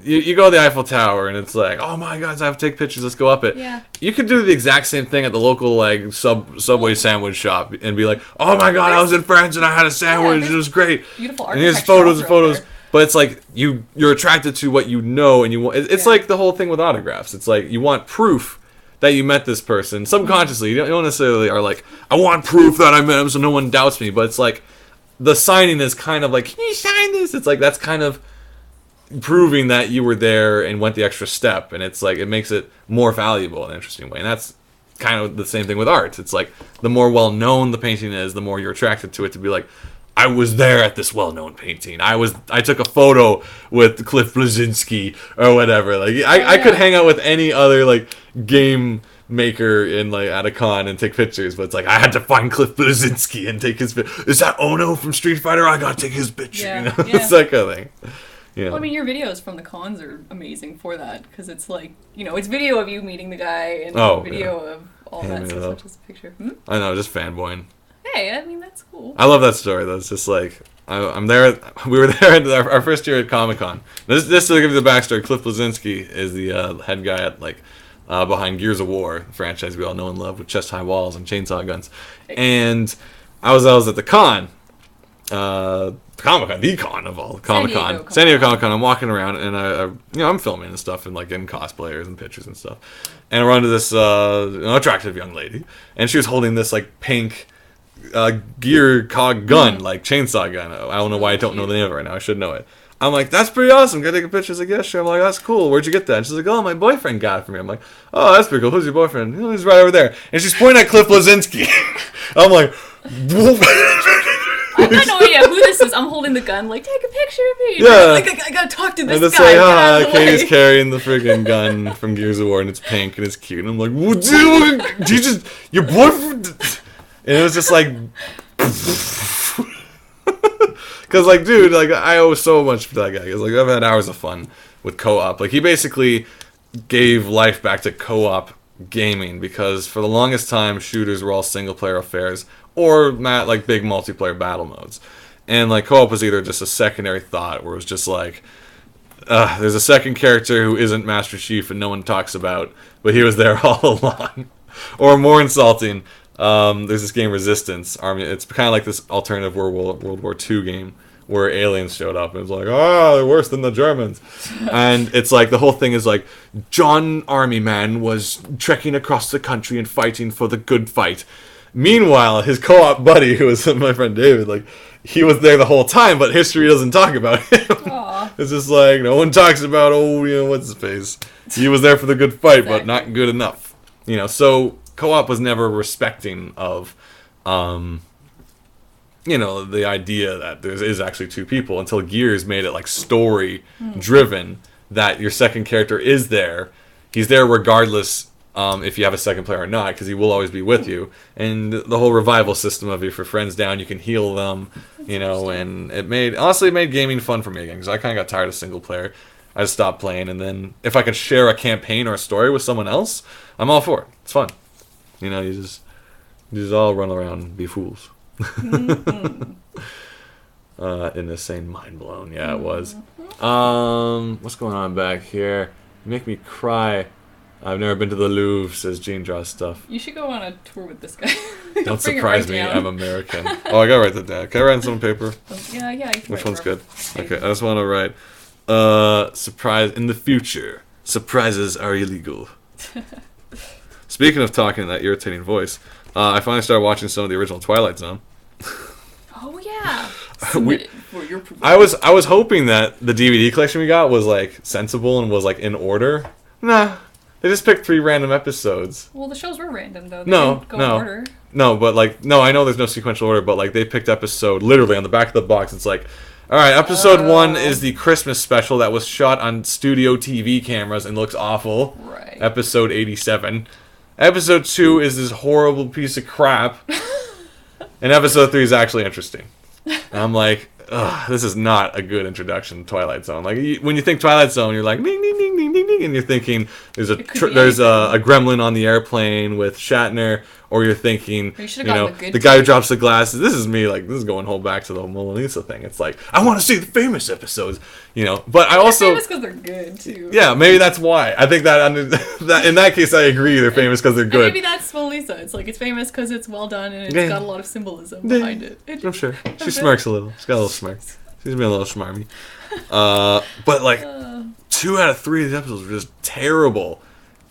you go to the Eiffel Tower, and it's like, oh my God, I have to take pictures, let's go up it. Yeah. You could do the exact same thing at the local, like, Subway sandwich shop, and be like, oh my God, I was in France, and I had a sandwich, it was great. Beautiful architecture. And here's photos and photos. But it's like you're attracted to what you know, and you want. It's like the whole thing with autographs. It's like you want proof that you met this person subconsciously. You don't necessarily are like, I want proof that I met him, so no one doubts me. But it's like the signing is kind of like, can you sign this? It's like that's kind of proving that you were there and went the extra step, and it's like it makes it more valuable in an interesting way. And that's kind of the same thing with art. It's like the more well known the painting is, the more you're attracted to it. To be like, I was there at this well-known painting. I took a photo with Cliff Bleszinski or whatever. Like I could hang out with any other like game maker in like at a con and take pictures, but it's like I had to find Cliff Bleszinski and take his picture. Is that Ono from Street Fighter? I gotta take his picture. Yeah, you know? It's that kind of thing. Yeah. Well, I mean, your videos from the cons are amazing for that because it's like, you know, it's video of you meeting the guy and video of all that stuff, such as a picture. I know, just fanboying. Hey, I mean, that's cool. I love that story, though. It's just like, I'm there. We were there at our first year at Comic-Con. This to give you the backstory, Cliff Bleszinski is the head guy at, like, behind Gears of War, the franchise we all know and love, with chest-high walls and chainsaw guns. And I was at the con, Comic-Con, the con of all, Comic-Con. San Diego Comic-Con. I'm walking around, and I'm filming and stuff, and, like, getting cosplayers and pictures and stuff. And I run into this attractive young lady, and she was holding this, like, pink... gear cog gun, like chainsaw gun. I don't know why I don't know the name of it right now. I should know it. I'm like, that's pretty awesome. Gotta take a picture. She's like, yeah, sure. I'm like, that's cool. Where'd you get that? And she's like, oh, my boyfriend got it for me. I'm like, oh, that's pretty cool. Who's your boyfriend? Oh, he's right over there. And she's pointing at Cliff Bleszinski. I'm like, I have no idea who this is. I'm holding the gun, like, take a picture of me. Yeah. Like, I gotta talk to this and it's guy. Like, Katie's carrying the friggin' gun from Gears of War, and it's pink and it's cute. And I'm like, what, dude? Do you just your boyfriend? And it was just like, because like, dude, like I owe so much to that guy. Because like I've had hours of fun with co-op. Like he basically gave life back to co-op gaming because for the longest time shooters were all single player affairs or like big multiplayer battle modes, and like co-op was either just a secondary thought where it was just like, there's a second character who isn't Master Chief and no one talks about, but he was there all along, or more insulting. There's this game Resistance Army. It's kind of like this alternative World War II game where aliens showed up and it's like, they're worse than the Germans. And it's like the whole thing is like John Army Man was trekking across the country and fighting for the good fight. Meanwhile, his co-op buddy, who was my friend David, like he was there the whole time, but history doesn't talk about him. It's just like no one talks about what's his face. He was there for the good fight, but not good enough. So co-op was never respecting of, the idea that there is actually two people until Gears made it like story driven that your second character is there. He's there regardless if you have a second player or not, because he will always be with you. And the whole revival system of if your friend's down, you can heal them, and it made gaming fun for me again, because I kind of got tired of single player. I just stopped playing, and then if I could share a campaign or a story with someone else, I'm all for it. It's fun. You just all run around and be fools. in this same mind blown. Yeah, it was. What's going on back here? You make me cry. I've never been to the Louvre, says Gene Draws Stuff. You should go on a tour with this guy. Don't surprise me, I'm American. Oh, I gotta write that down. Can I write on some paper? Yeah. You can Which one's good? Okay, I just want to write, surprise, in the future, surprises are illegal. Speaking of talking in that irritating voice, I finally started watching some of the original Twilight Zone. Oh, yeah. I was hoping that the DVD collection we got was, like, sensible and was, like, in order. Nah. They just picked 3 random episodes. Well, the shows were random, though. They didn't go in order. No, but, like, no, I know there's no sequential order, but, like, they picked episode, literally, on the back of the box, it's like, alright, episode 1 is the Christmas special that was shot on studio TV cameras and looks awful. Right. Episode 87. Episode 2 is this horrible piece of crap. And episode 3 is actually interesting. And I'm like, ugh, this is not a good introduction to Twilight Zone. Like, when you think Twilight Zone, you're like, ding, ding, ding, ding, ding, ding, and you're thinking there's a gremlin on the airplane with Shatner, or you're thinking, the guy who drops the glasses. This is me, like, this is going whole back to the Mona Lisa thing. It's like, I want to see the famous episodes, but I also... They're famous because they're good, too. Yeah, maybe that's why. I think that in that case, I agree, they're famous because they're good. And maybe that's Mona Lisa. It's like, it's famous because it's well done and it's got a lot of symbolism behind it. I'm sure. She smirks a little. She's got a little smirk. She's being a little schmarmy. But, like, 2 out of 3 of the episodes were just terrible.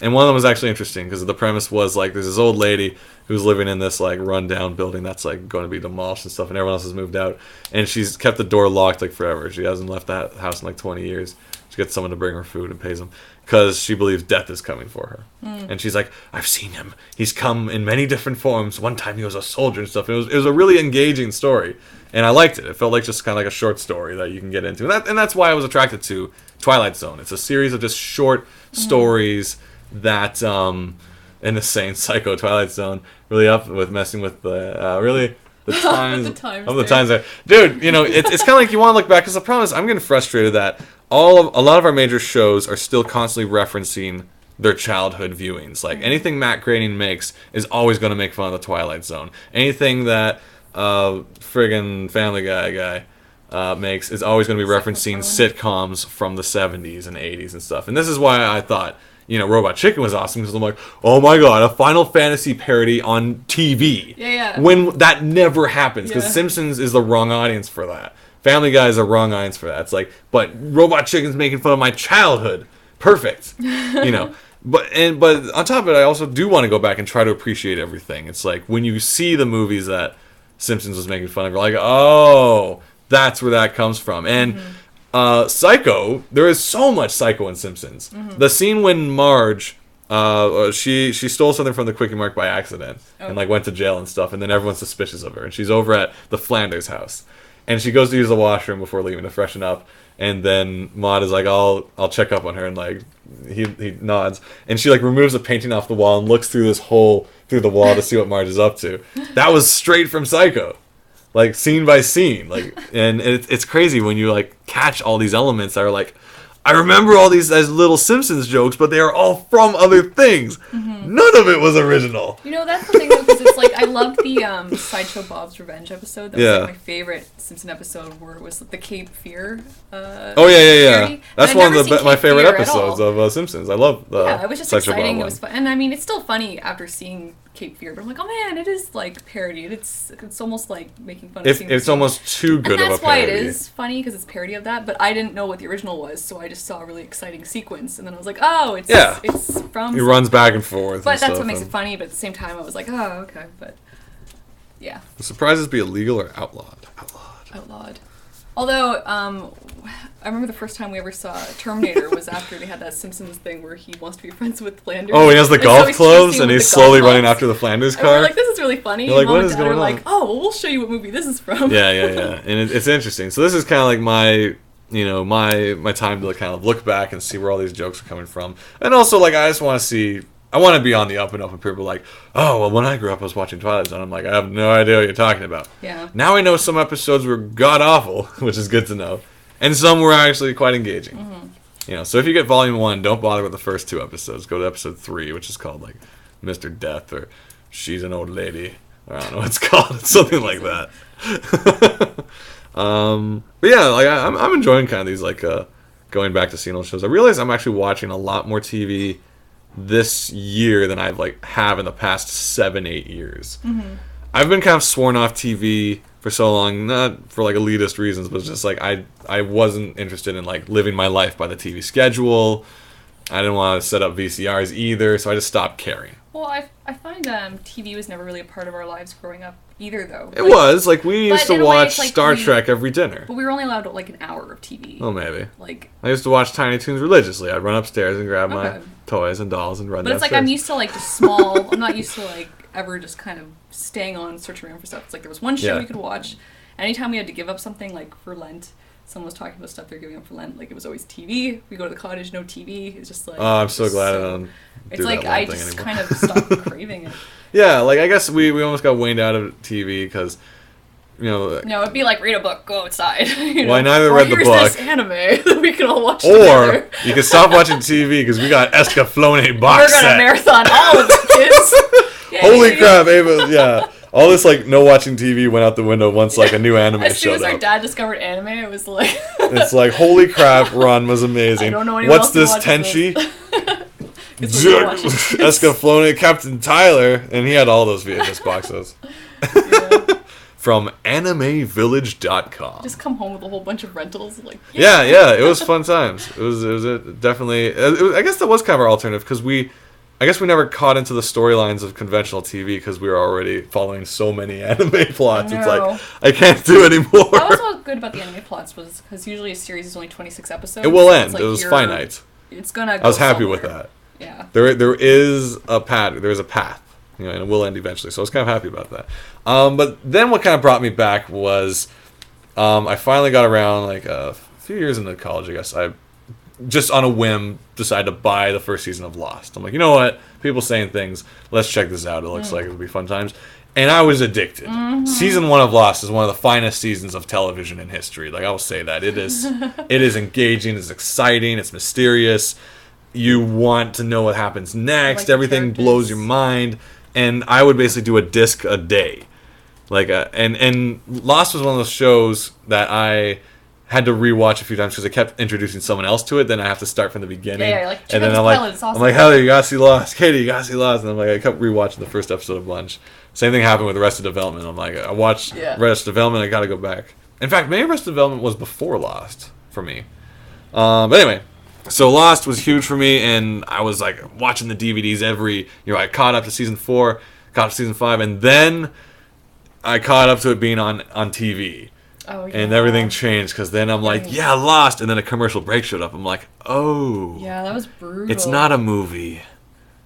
And one of them was actually interesting because the premise was, like, there's this old lady who's living in this, like, rundown building that's, like, going to be demolished and stuff, and everyone else has moved out. And she's kept the door locked, like, forever. She hasn't left that house in, like, 20 years. She gets someone to bring her food and pays them because she believes death is coming for her. And she's like, I've seen him. He's come in many different forms. One time he was a soldier and stuff. And it was a really engaging story. And I liked it. It felt like just kind of like a short story that you can get into. And that's why I was attracted to Twilight Zone. It's a series of just short stories that, in the same Psycho Twilight Zone, really up with messing with the times of the times there. Dude, it's kind of like you want to look back, because the problem is I'm getting frustrated that a lot of our major shows are still constantly referencing their childhood viewings. Like, anything Matt Groening makes is always going to make fun of the Twilight Zone. Anything that friggin' Family Guy makes is always going to be referencing sitcoms from the 70s and 80s and stuff. And this is why I thought, Robot Chicken was awesome, because I'm like, oh my god, a Final Fantasy parody on TV. Yeah. When that never happens, because Simpsons is the wrong audience for that. Family Guy is the wrong audience for that. It's like, but Robot Chicken's making fun of my childhood. Perfect. But on top of it, I also do want to go back and try to appreciate everything. It's like, when you see the movies that Simpsons was making fun of, you're like, oh, that's where that comes from. And Psycho, there is so much Psycho in Simpsons. The scene when Marge, she stole something from the Quickie Mart by accident and like went to jail and stuff, and then everyone's suspicious of her, and she's over at the Flanders house, and she goes to use the washroom before leaving to freshen up, and then Maude is like, I'll check up on her, and like he nods, and she like removes a painting off the wall and looks through this hole through the wall to see what Marge is up to. That was straight from Psycho. Like, scene by scene, like, and it's crazy when you like catch all these elements that are like, I remember all these as little Simpsons jokes, but they are all from other things. None of it was original. That's the thing, though, because it's like, I love the Sideshow Bob's Revenge episode. That was like my favorite Simpson episode, where it was the Cape Fear. Yeah. That's one of my favorite episodes of Simpsons. I love it was just Sideshow exciting. Bob It was fun, and I mean, it's still funny after seeing Cape Fear, but I'm like, oh man, it is like parodied. It's almost like making fun of. It's almost too good of a parody. That's why it is funny, because it's parody of that. But I didn't know what the original was, so I just saw a really exciting sequence, and then I was like, oh, it's from. He runs back and forth. But that's what makes it funny. But at the same time, I was like, oh, okay, but yeah. The surprises be illegal or outlawed? Outlawed. Although, I remember the first time we ever saw Terminator was after they had that Simpsons thing where he wants to be friends with Flanders. Oh, he has the golf clubs and he's slowly running after the Flanders car. We're like, this is really funny. You're like, what is going on? Like, oh, well, we'll show you what movie this is from. Yeah. And it's interesting. So this is kind of like my time to kind of look back and see where all these jokes are coming from. And also, like, I just want to see... I want to be on the up and up, and people are like, oh, well, when I grew up, I was watching Twilight Zone. I'm like, I have no idea what you're talking about. Yeah. Now I know some episodes were god-awful, which is good to know. And some were actually quite engaging. So if you get Volume 1, don't bother with the first 2 episodes. Go to Episode 3, which is called, like, Mr. Death, or She's an Old Lady. Or I don't know what it's called. It's something like that. But yeah, like I'm enjoying kind of these like going back to seeing old shows. I realize I'm actually watching a lot more TV this year than I've have in the past 7-8 years. Mm-hmm. I've been kind of sworn off TV for so long, not for like elitist reasons, but just like I wasn't interested in like living my life by the TV schedule. I didn't want to set up VCRs either, so I just stopped caring. Well, I find TV was never really a part of our lives growing up either, though. It was like we used to watch Star Trek every dinner, but we were only allowed like an hour of TV. Oh, maybe. Like I used to watch Tiny Toons religiously. I'd run upstairs and grab my toys and dolls and run. But it's downstairs. like I'm used to like just small. I'm not used to like ever just kind of staying on searching around for stuff. It's like there was one show we could watch. Anytime we had to give up something, like for Lent, someone was talking about stuff they're giving up for Lent. Like it was always TV. We go to the cottage, no TV. It's just like. Oh, I'm so glad I don't. It's like I just kind of stopped craving it. Yeah, like I guess we almost got weaned out of TV because, No, it'd be like read a book, go outside. Well, I neither read the book. Here's this anime that we can all watch or together. You can stop watching TV because we got Escaflowne box set. We're gonna marathon all of it, kids. Yay. Holy crap, Ava! Yeah. All this like no watching TV went out the window once like a new anime showed up. As soon as our dad discovered anime, it was like it's like holy crap, Ron was amazing. I don't know anyone What's else this Tenchi? This. Escaflowne, Captain Tyler, and he had all those VHS boxes. Yeah. From AnimeVillage.com. Just come home with a whole bunch of rentals, like yeah, it was fun times. It was definitely. I guess that was kind of our alternative because I guess we never caught into the storylines of conventional TV because we were already following so many anime plots. It's like, I can't do anymore. That was what was good about the anime plots was because usually a series is only 26 episodes. It will end. Like it was finite. It's gonna go I was happy somewhere. with that. Yeah. There is a path. There is a path. And it will end eventually. So I was kind of happy about that. But then what kind of brought me back was I finally got around like a few years into college, I guess. I just on a whim decided to buy the first season of Lost. I'm like, you know what? People saying things. Let's check this out. It looks like it would be fun times. And I was addicted. Mm-hmm. Season 1 of Lost is one of the finest seasons of television in history. Like I will say that. It is engaging, it's exciting, it's mysterious. You want to know what happens next. Like everything blows your mind. And I would basically do a disc a day. And Lost was one of those shows that I had to rewatch a few times because it kept introducing someone else to it. Then I have to start from the beginning. Yeah, like, and then I'm like, Heather, you gotta see Lost. Katie, you gotta see Lost. And I'm like, I kept rewatching the first episode a bunch. Same thing happened with Arrested Development. I'm like, I watched Arrested Development. I gotta go back. In fact, maybe Arrested Development was before Lost for me. But anyway. So Lost was huge for me, and I was like watching the DVDs I caught up to season 4, caught up to season 5, and then I caught up to it being on TV. Oh, yeah. And everything changed, because then I'm like, Lost, and then a commercial break showed up. I'm like, oh. Yeah, that was brutal. It's not a movie.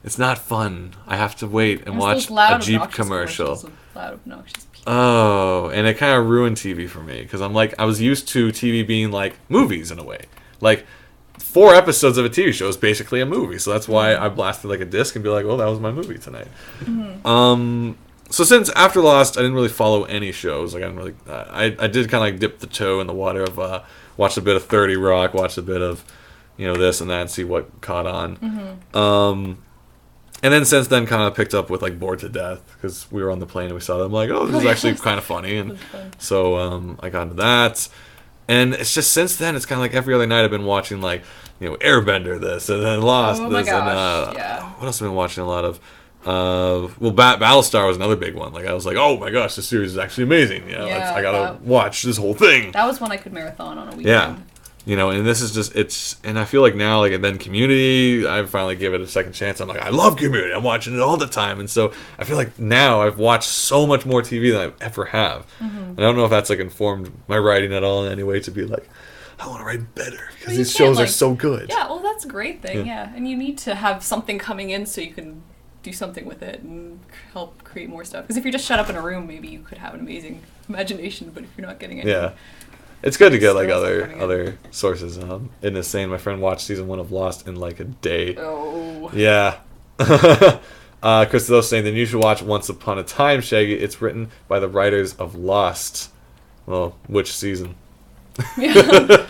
It's not fun. I have to wait and watch a Jeep commercial. Loud, obnoxious people. Oh, and it kind of ruined TV for me, because I'm like, I was used to TV being like movies in a way. Like, 4 episodes of a TV show is basically a movie, so that's why I blasted like a disc and be like, well, that was my movie tonight. Mm-hmm. So since after Lost, I didn't really follow any shows. Like I didn't really, I did kind of like dip the toe in the water of watched a bit of 30 Rock, watched a bit of, this and that, and see what caught on. Mm-hmm. And then since then, kind of picked up with like Bored to Death because we were on the plane and we saw that. I'm like, oh, this is actually kind of funny, and so I got into that. And it's just since then, it's kind of like every other night I've been watching like, Airbender this, and then Lost this, and what else have I been watching a lot of? Battlestar was another big one. Like I was like, oh my gosh, this series is actually amazing. I gotta watch this whole thing. That was one I could marathon on a weekend. Yeah. And this is just, and I feel like now, like, and then Community, I finally gave it a second chance. I'm like, I love Community. I'm watching it all the time. And so I feel like now I've watched so much more TV than I ever have. Mm-hmm. And I don't know if that's, like, informed my writing at all in any way to be like, I want to write better because these shows are so good. Yeah, well, that's a great thing, yeah. And you need to have something coming in so you can do something with it and help create more stuff. Because if you're just shut up in a room, maybe you could have an amazing imagination, but if you're not getting anything... Yeah. It's good to get like other sources. In this saying, my friend watched season 1 of Lost in like a day. Oh. Yeah. Christos saying, then you should watch Once Upon a Time, Shaggy. It's written by the writers of Lost. Well, which season? Yeah,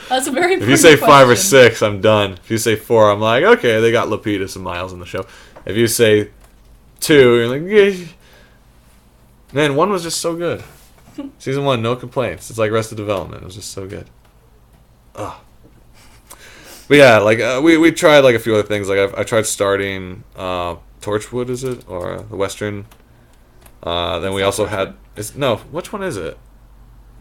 that's a very important If you say 5 or question. 6, I'm done. If you say 4, I'm like, okay, they got Lapidus and Miles in the show. If you say 2, you're like, yeah. Man, 1 was just so good. Season 1, no complaints. It's like Arrested Development. It was just so good. Ugh. But yeah, like we tried like a few other things. Like I tried starting Torchwood, is it, or the Western? Then we also had which one is it?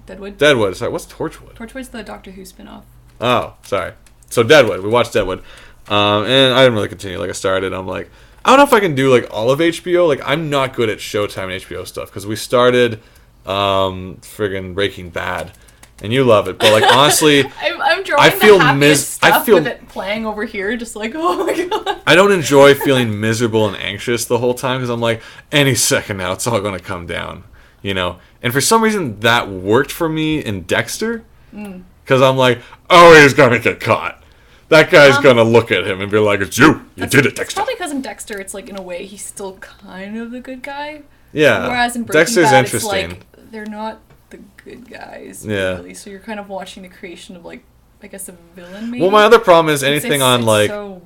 Deadwood. Sorry, what's Torchwood? Torchwood's the Doctor Who spinoff. Oh, sorry. So Deadwood. We watched Deadwood, and I didn't really continue. Like I started, I'm like, I don't know if I can do like all of HBO. Like I'm not good at Showtime and HBO stuff because we started friggin' Breaking Bad. And you love it, but like honestly, I'm drawing the happiest stuff with it playing over here, just like, oh my god. I don't enjoy feeling miserable and anxious the whole time because I'm like, any second now, it's all going to come down, you know. And for some reason, that worked for me in Dexter, because I'm like, oh, he's gonna get caught. That guy's gonna look at him and be like, it's you. You did it, Dexter. It's probably because in Dexter, it's like in a way he's still kind of the good guy. Yeah. Whereas in Breaking Dexter's Bad, interesting. it's like they're not the good guys, yeah. really. So you're kind of watching the creation of like, I guess, a villain. Maybe. Well, my other problem is anything it's on like, yeah.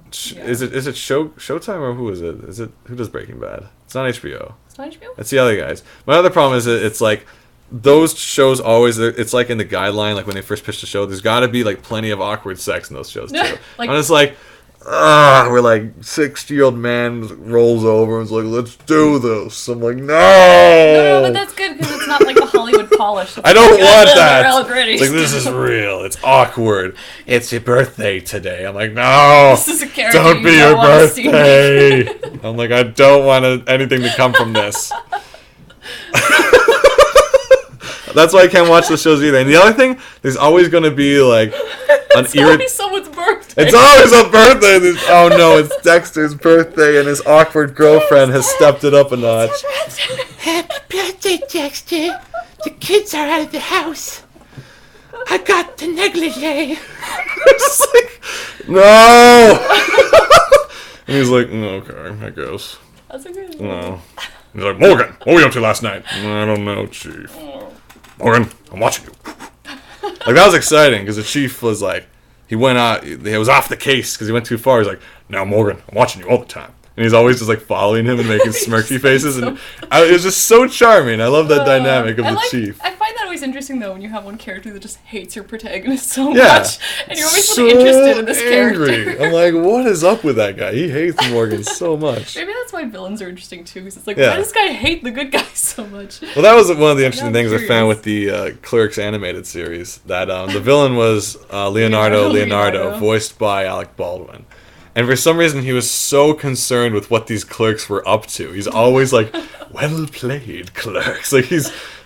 is it Showtime or who is it? Is it who does Breaking Bad? It's not HBO. It's not HBO. It's the other guys. My other problem is it's like those shows always. It's like in the guideline, like when they first pitched the show, there's got to be like plenty of awkward sex in those shows too. Like, and it's like, we're like 60-year-old man rolls over and is like, let's do this. I'm like, no, but that's good because it's not like the Hollywood polish. I don't like, want that. It's like, this is real. It's awkward. It's your birthday today. I'm like, no, this is a character don't be your birthday. I'm like, I don't want anything to come from this. That's why I can't watch the shows either. And the other thing, there's always going to be like it's always someone's birthday. It's always a birthday. Oh no, it's Dexter's birthday, and his awkward girlfriend has stepped it up a notch. Happy birthday, Dexter. The kids are out of the house. I got the negligee. It's like, no. And he's like, okay, I guess. That's a good no. He's like, Morgan, what were you up to last night? I don't know, Chief. Morgan, I'm watching you. Like, that was exciting, because the Chief was like, he went out, he was off the case, because he went too far. He's like, now, Morgan, I'm watching you all the time. And he's always just, like, following him and making smirky faces. And it was just so charming. I love that dynamic of the Chief. I find that always interesting, though, when you have one character that just hates your protagonist so much. And you're always really interested in this character. I'm like, what is up with that guy? He hates Morgan so much. Maybe that's why villains are interesting, too. Because it's like, why does this guy hate the good guy so much? Well, that was one of the interesting things I found with the Clerks animated series. That the villain was Leonardo, voiced by Alec Baldwin. And for some reason, he was so concerned with what these clerks were up to. He's always like, well played, clerks. Like,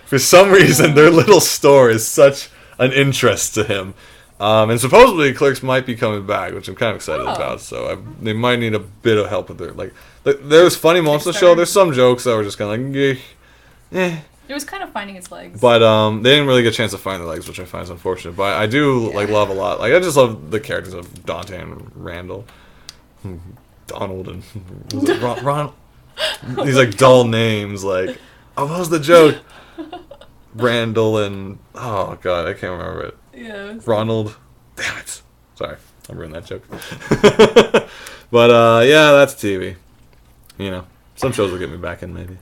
for some reason, their little store is such an interest to him. And supposedly, clerks might be coming back, which I'm kind of excited about. So they might need a bit of help with their, like there's funny moments in the show. There's some jokes that were just kind of like, It was kind of finding its legs. But they didn't really get a chance to find their legs, which I find is unfortunate. But I do love a lot. Like, I just love the characters of Dante and Randall. Donald and Ronald. These like dull names. Like, what was the joke? Randall and oh god, I can't remember it. Yeah. Ronald. Damn it. Sorry, I ruined that joke. But yeah, that's TV. You know, some shows will get me back in maybe.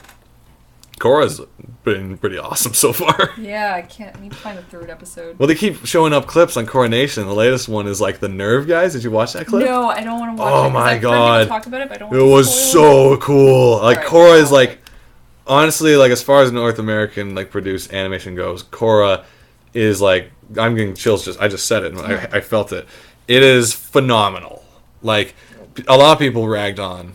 Cora's been pretty awesome so far. Yeah, I need to find a third episode. Well, they keep showing up clips on Coronation. The latest one is like the Nerve guys. Did you watch that clip? No, I don't want to watch it. Oh my god. Talk about it, but I don't want it was so cool. Like, Cora is like, honestly, like as far as North American like produced animation goes, Cora is like, I'm getting chills. I just said it. And I felt it. It is phenomenal. Like, a lot of people ragged on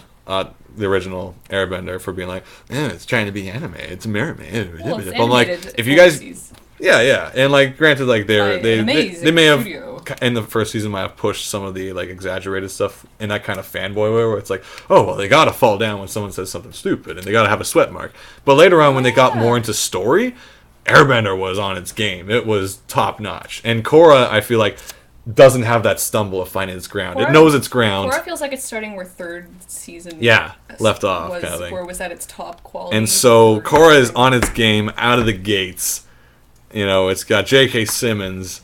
the original Airbender for being like, it's trying to be anime. It's a mermaid. Well, it's I'm like, if you guys, yeah, and like, granted, like they may have in the first season might have pushed some of the like exaggerated stuff in that kind of fanboy way where it's like, oh well, they gotta fall down when someone says something stupid and they gotta have a sweat mark. But later on, when they got more into story, Airbender was on its game. It was top notch, and Korra, I feel like, doesn't have that stumble of finding its ground. It knows its ground. Korra feels like it's starting where third season left off, kind of thing. Where was at its top quality. And so Korra is on its game out of the gates. You know, it's got J.K. Simmons.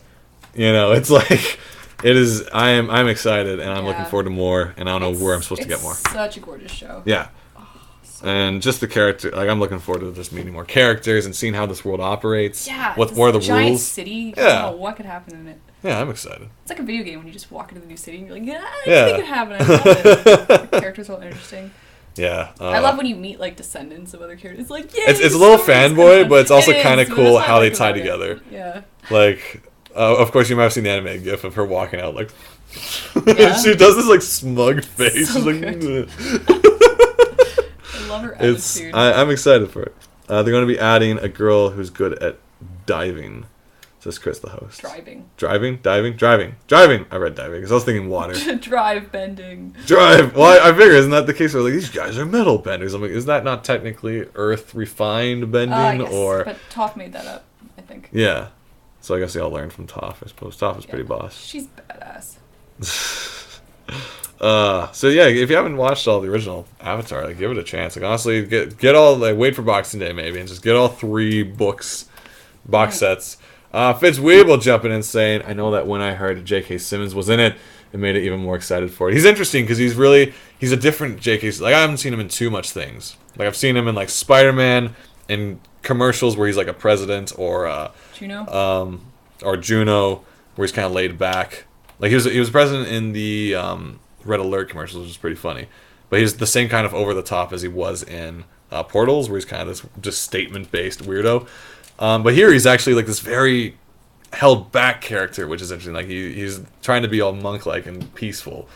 You know, it's like, it is. I'm excited, and I'm looking forward to more. And I don't know where I'm supposed to get more. Such a gorgeous show. Yeah. And just the character, like I'm looking forward to just meeting more characters and seeing how this world operates. Yeah. What more of the giant rules? City. You Yeah. don't know what could happen in it. Yeah, I'm excited. It's like a video game when you just walk into the new city and you're like, yeah, Yeah. anything could happen. I love it. The characters are all interesting. Yeah. I love when you meet like descendants of other characters. It's like, yeah. It's a little fanboy, but it's also kind of cool how they tie together. Yeah. Like, of course, you might have seen the anime gif of her walking out like. Yeah. She does this like smug face. So She's like, good. I love her it's. attitude. I'm excited for it. They're going to be adding a girl who's good at diving. Says Chris, the host. Driving. I read diving because I was thinking water. Drive bending. Drive. Well, I figure isn't that the case where like these guys are metal benders? I'm like, is that not technically earth refined bending Yes, or? but Toph made that up, I think. Yeah. So I guess they all learned from Toph. I suppose Toph is pretty boss. She's badass. So yeah, if you haven't watched all the original Avatar, like give it a chance. Like honestly, get all like wait for Boxing Day maybe, and just get all 3 box sets. Fitzweeble jumping in saying, I know that when I heard J.K. Simmons was in it, it made it even more excited for it. He's interesting because he's a different J.K. Like I haven't seen him in too much things. Like I've seen him in like Spider-Man and commercials where he's like a president or Juno. Or Juno where he's kind of laid back. Like he was president in the Red Alert commercials, which is pretty funny. But he's the same kind of over the top as he was in Portals, where he's kind of this just statement based weirdo. But here he's actually like this very held back character, which is interesting. Like he's trying to be all monk like and peaceful,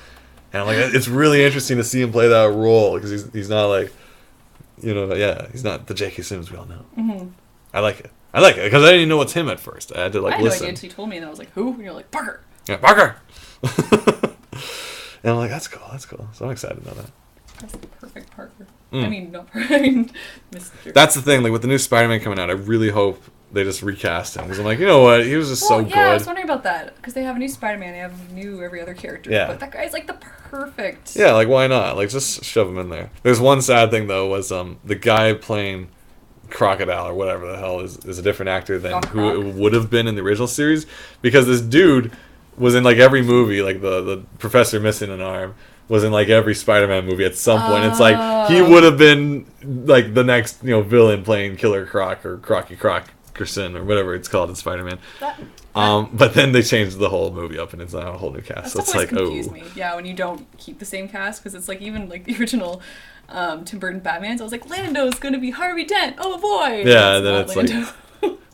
and I'm like it's really interesting to see him play that role because he's not like he's not the J.K. Simmons we all know. Mm-hmm. I like it because I didn't even know it's him at first. I had to like listen. No idea until you told me, and I was like, who? And you're like, Parker. Yeah, Parker. And I'm like, that's cool. So I'm excited about that. That's the perfect Parker. I mean, not Parker. That's the thing. Like with the new Spider-Man coming out, I really hope they just recast him because I'm like, you know what? He was just so good. Yeah, I was wondering about that because they have a new Spider-Man, they have a new every other character. Yeah. But that guy's like the perfect. Yeah, like why not? Like just shove him in there. There's one sad thing though was the guy playing Crocodile or whatever the hell is a different actor than who it would have been in the original series because this dude was in like every movie, like the professor missing an arm was in like every Spider-Man movie at some point. It's like he would have been like the next villain playing Killer Croc or Crocky Crockerson or whatever it's called in Spider-Man. But then they changed the whole movie up and it's now a whole new cast. So it's like me. Yeah, when you don't keep the same cast because it's like even like the original Tim Burton Batman. So I was like, Lando's gonna be Harvey Dent. Oh boy. Yeah, and then it's Lando. Like.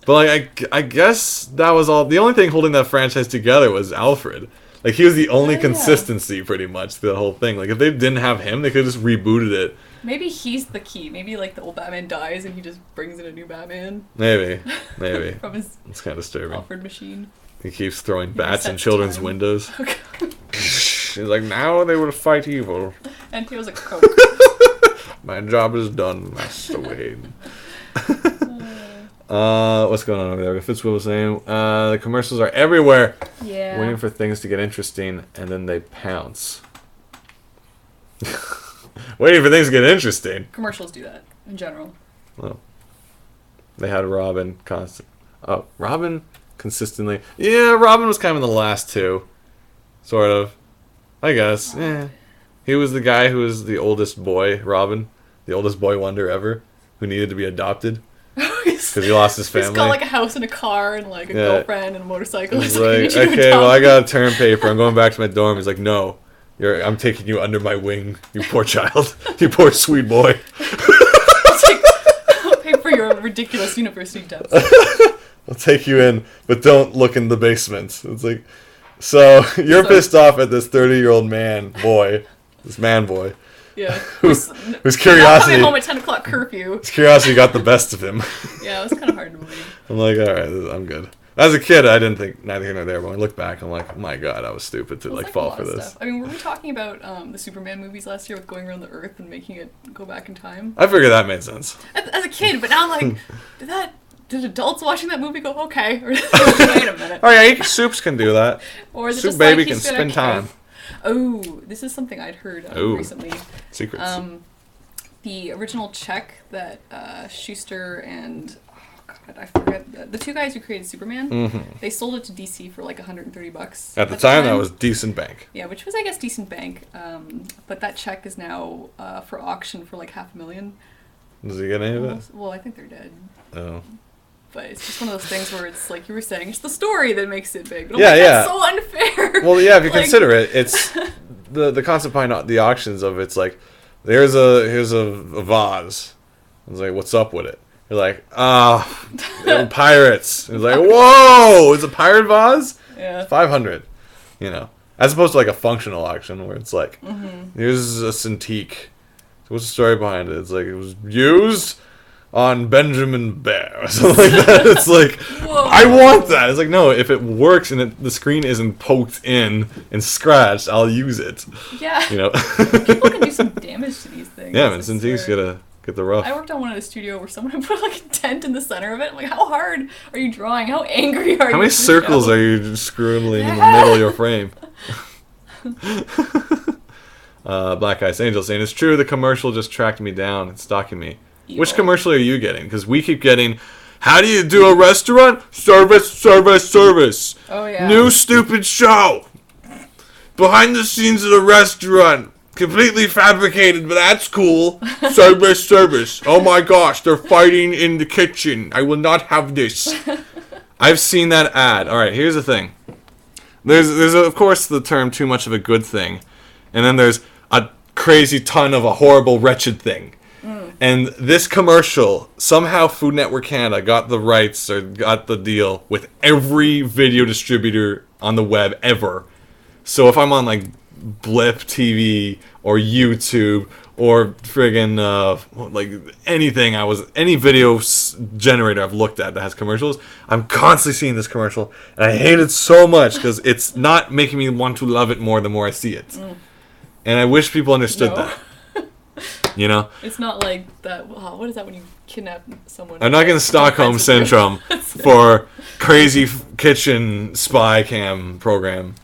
But like I guess that was all. The only thing holding that franchise together was Alfred. Like he was the only consistency, pretty much the whole thing. Like if they didn't have him, they could have just rebooted it. Maybe he's the key. Maybe like the old Batman dies and he just brings in a new Batman. Maybe. From his it's kind of disturbing. Alfred machine. He keeps throwing bats in children's windows. He's like, now they will fight evil. And he was a Coke. My job is done, Master Wayne. What's going on over there? Fitzwill was saying the commercials are everywhere. Yeah. Waiting for things to get interesting, and then they pounce. Waiting for things to get interesting. Commercials do that in general. Well, they had Robin Robin consistently. Yeah, Robin was kind of in the last 2, sort of. I guess. Yeah. He was the guy who was the oldest boy, Robin, the oldest boy wonder ever, who needed to be adopted. Because he lost his family. He's got like a house and a car and like a girlfriend and a motorcycle. He's like, okay, well I got a term paper. I'm going back to my dorm. He's like, no, I'm taking you under my wing, you poor child, you poor sweet boy. I'll pay for your ridiculous university debts. I'll take you in, but don't look in the basement. It's like, so you're pissed off at this 30-year-old man boy. Yeah. Whose curiosity. Coming home at 10 o'clock curfew. His curiosity got the best of him. Yeah, it was kind of hard to believe. I'm like, all right, I'm good. As a kid, I didn't think neither here nor there, but when I look back, I'm like, oh my god, I was stupid to fall for this. Stuff. I mean, were we talking about the Superman movies last year with going around the Earth and making it go back in time? I figured that made sense. As a kid, but now I'm like, did adults watching that movie go, okay? Or wait a minute. Oh yeah, Soups can do that. Or is it Soup just Baby like can spend time. Oh, this is something I'd heard recently. Secrets. The original check that Schuster and God, I forget the two guys who created Superman. Mm-hmm. They sold it to DC for like $130. At the time, that was decent bank. Yeah, which was I guess decent bank. But that check is now for auction for like $500,000. Does he get any of it? Well, I think they're dead. Oh. But it's just one of those things where it's like you were saying, it's the story that makes it big. Yeah, That's so unfair. Well, yeah, if you consider it, it's the concept behind the auctions of it's like, here's a vase. It's like, what's up with it? You're like, pirates. It's like, whoa, it's a pirate vase? Yeah. 500, as opposed to like a functional auction where it's like, here's a Cintiq. So what's the story behind it? It's like, it was used on Benjamin Bear or something like that. It's like, whoa. I want that. It's like, no, if it works and the screen isn't poked in and scratched, I'll use it. Yeah. People can do some damage to these things. Yeah, man, Cintiq's gotta get the rough. I worked on one at a studio where someone put like a tent in the center of it. I'm like, how hard are you drawing? How angry are you? How many circles are you screwing in the middle of your frame? Black Ice Angel saying, it's true, the commercial just tracked me down. It's stalking me. Evil. Which commercial are you getting? Because we keep getting, how do you do a restaurant? Service. Oh, yeah. New stupid show. Behind the scenes of the restaurant. Completely fabricated, but that's cool. Service. Oh my gosh, they're fighting in the kitchen. I will not have this. I've seen that ad. All right, here's the thing. There's of course the term too much of a good thing. And then there's a crazy ton of a horrible, wretched thing. And this commercial, somehow Food Network Canada got the rights or got the deal with every video distributor on the web ever. So if I'm on like Blip TV or YouTube or friggin' like anything any video generator I've looked at that has commercials, I'm constantly seeing this commercial. And I hate it so much because it's not making me want to love it more the more I see it. And I wish people understood that. It's not like that. Wow, what is that when you kidnap someone? I'm not getting Stockholm Syndrome for crazy kitchen spy cam program.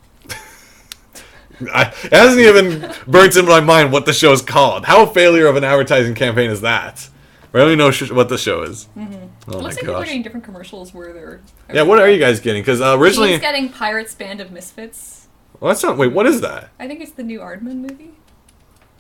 It hasn't even burnt into my mind what the show is called. How failure of an advertising campaign is that? I don't even know what the show is. Oh it looks like people are getting different commercials where they're... Yeah, what are you guys getting? Because originally... He's getting Pirates Band of Misfits. Well, that's not... Wait, what is that? I think it's the new Aardman movie.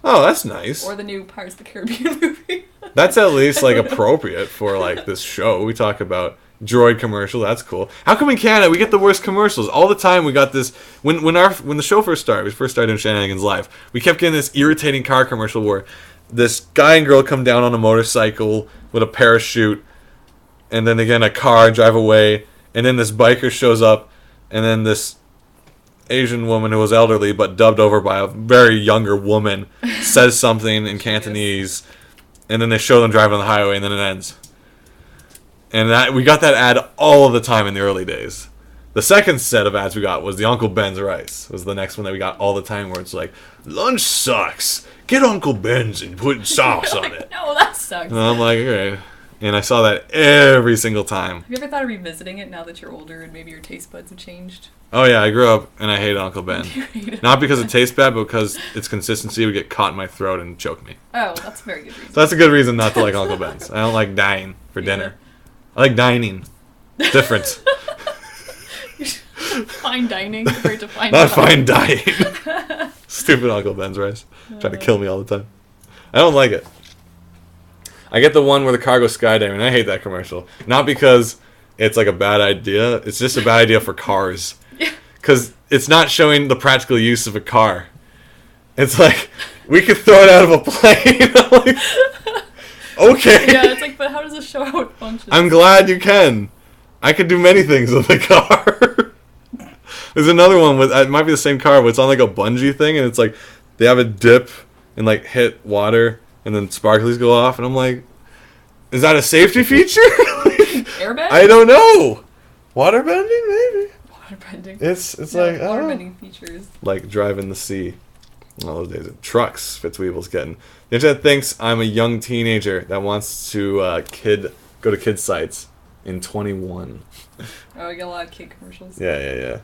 Oh, that's nice. Or the new Pirates of the Caribbean movie. That's at least like appropriate for like this show. We talk about droid commercial. That's cool. How come in Canada we get the worst commercials all the time? We got this when the show first started. We first started in Shenanigans Live. We kept getting this irritating car commercial where this guy and girl come down on a motorcycle with a parachute, and then they get in a car and drive away, and then this biker shows up, and then this Asian woman who was elderly but dubbed over by a very younger woman says something in Cantonese, and then they show them driving on the highway, and then it ends. And we got that ad all the time in the early days. The second set of ads we got was the Uncle Ben's rice. Was the next one that we got all the time, where it's like, lunch sucks. Get Uncle Ben's and put sauce on it. No, that sucks. And I'm like, okay. And I saw that every single time. Have you ever thought of revisiting it now that you're older and maybe your taste buds have changed? Oh yeah, I grew up and I hated Uncle Ben. Not because it tastes bad, but because its consistency would get caught in my throat and choke me. Oh, that's a very good reason. So that's a good reason not to like Uncle Ben's. I don't like dying for dinner. I like dining. Different. Fine dining compared to fine Not fine dining. Stupid Uncle Ben's rice. Trying to kill me all the time. I don't like it. I get the one where the car goes skydiving. I hate that commercial. Not because it's like a bad idea. It's just a bad idea for cars. Because it's not showing the practical use of a car. It's like, we could throw it out of a plane. I'm like, okay. Yeah, it's like, but how does this show how it functions? I'm glad you can. I could do many things with a car. There's another one with, it might be the same car, but it's on like a bungee thing, and it's like, they have a dip and like hit water, and then sparklies go off, and I'm like, is that a safety feature? Airbag? I don't know. Water bending, maybe. Water bending. It's like water bending features. Like driving the sea. All those days. Trucks. Fitzweevil's getting. The internet thinks I'm a young teenager that wants to go to kid sites in 21. Oh, we get a lot of kid commercials. Yeah.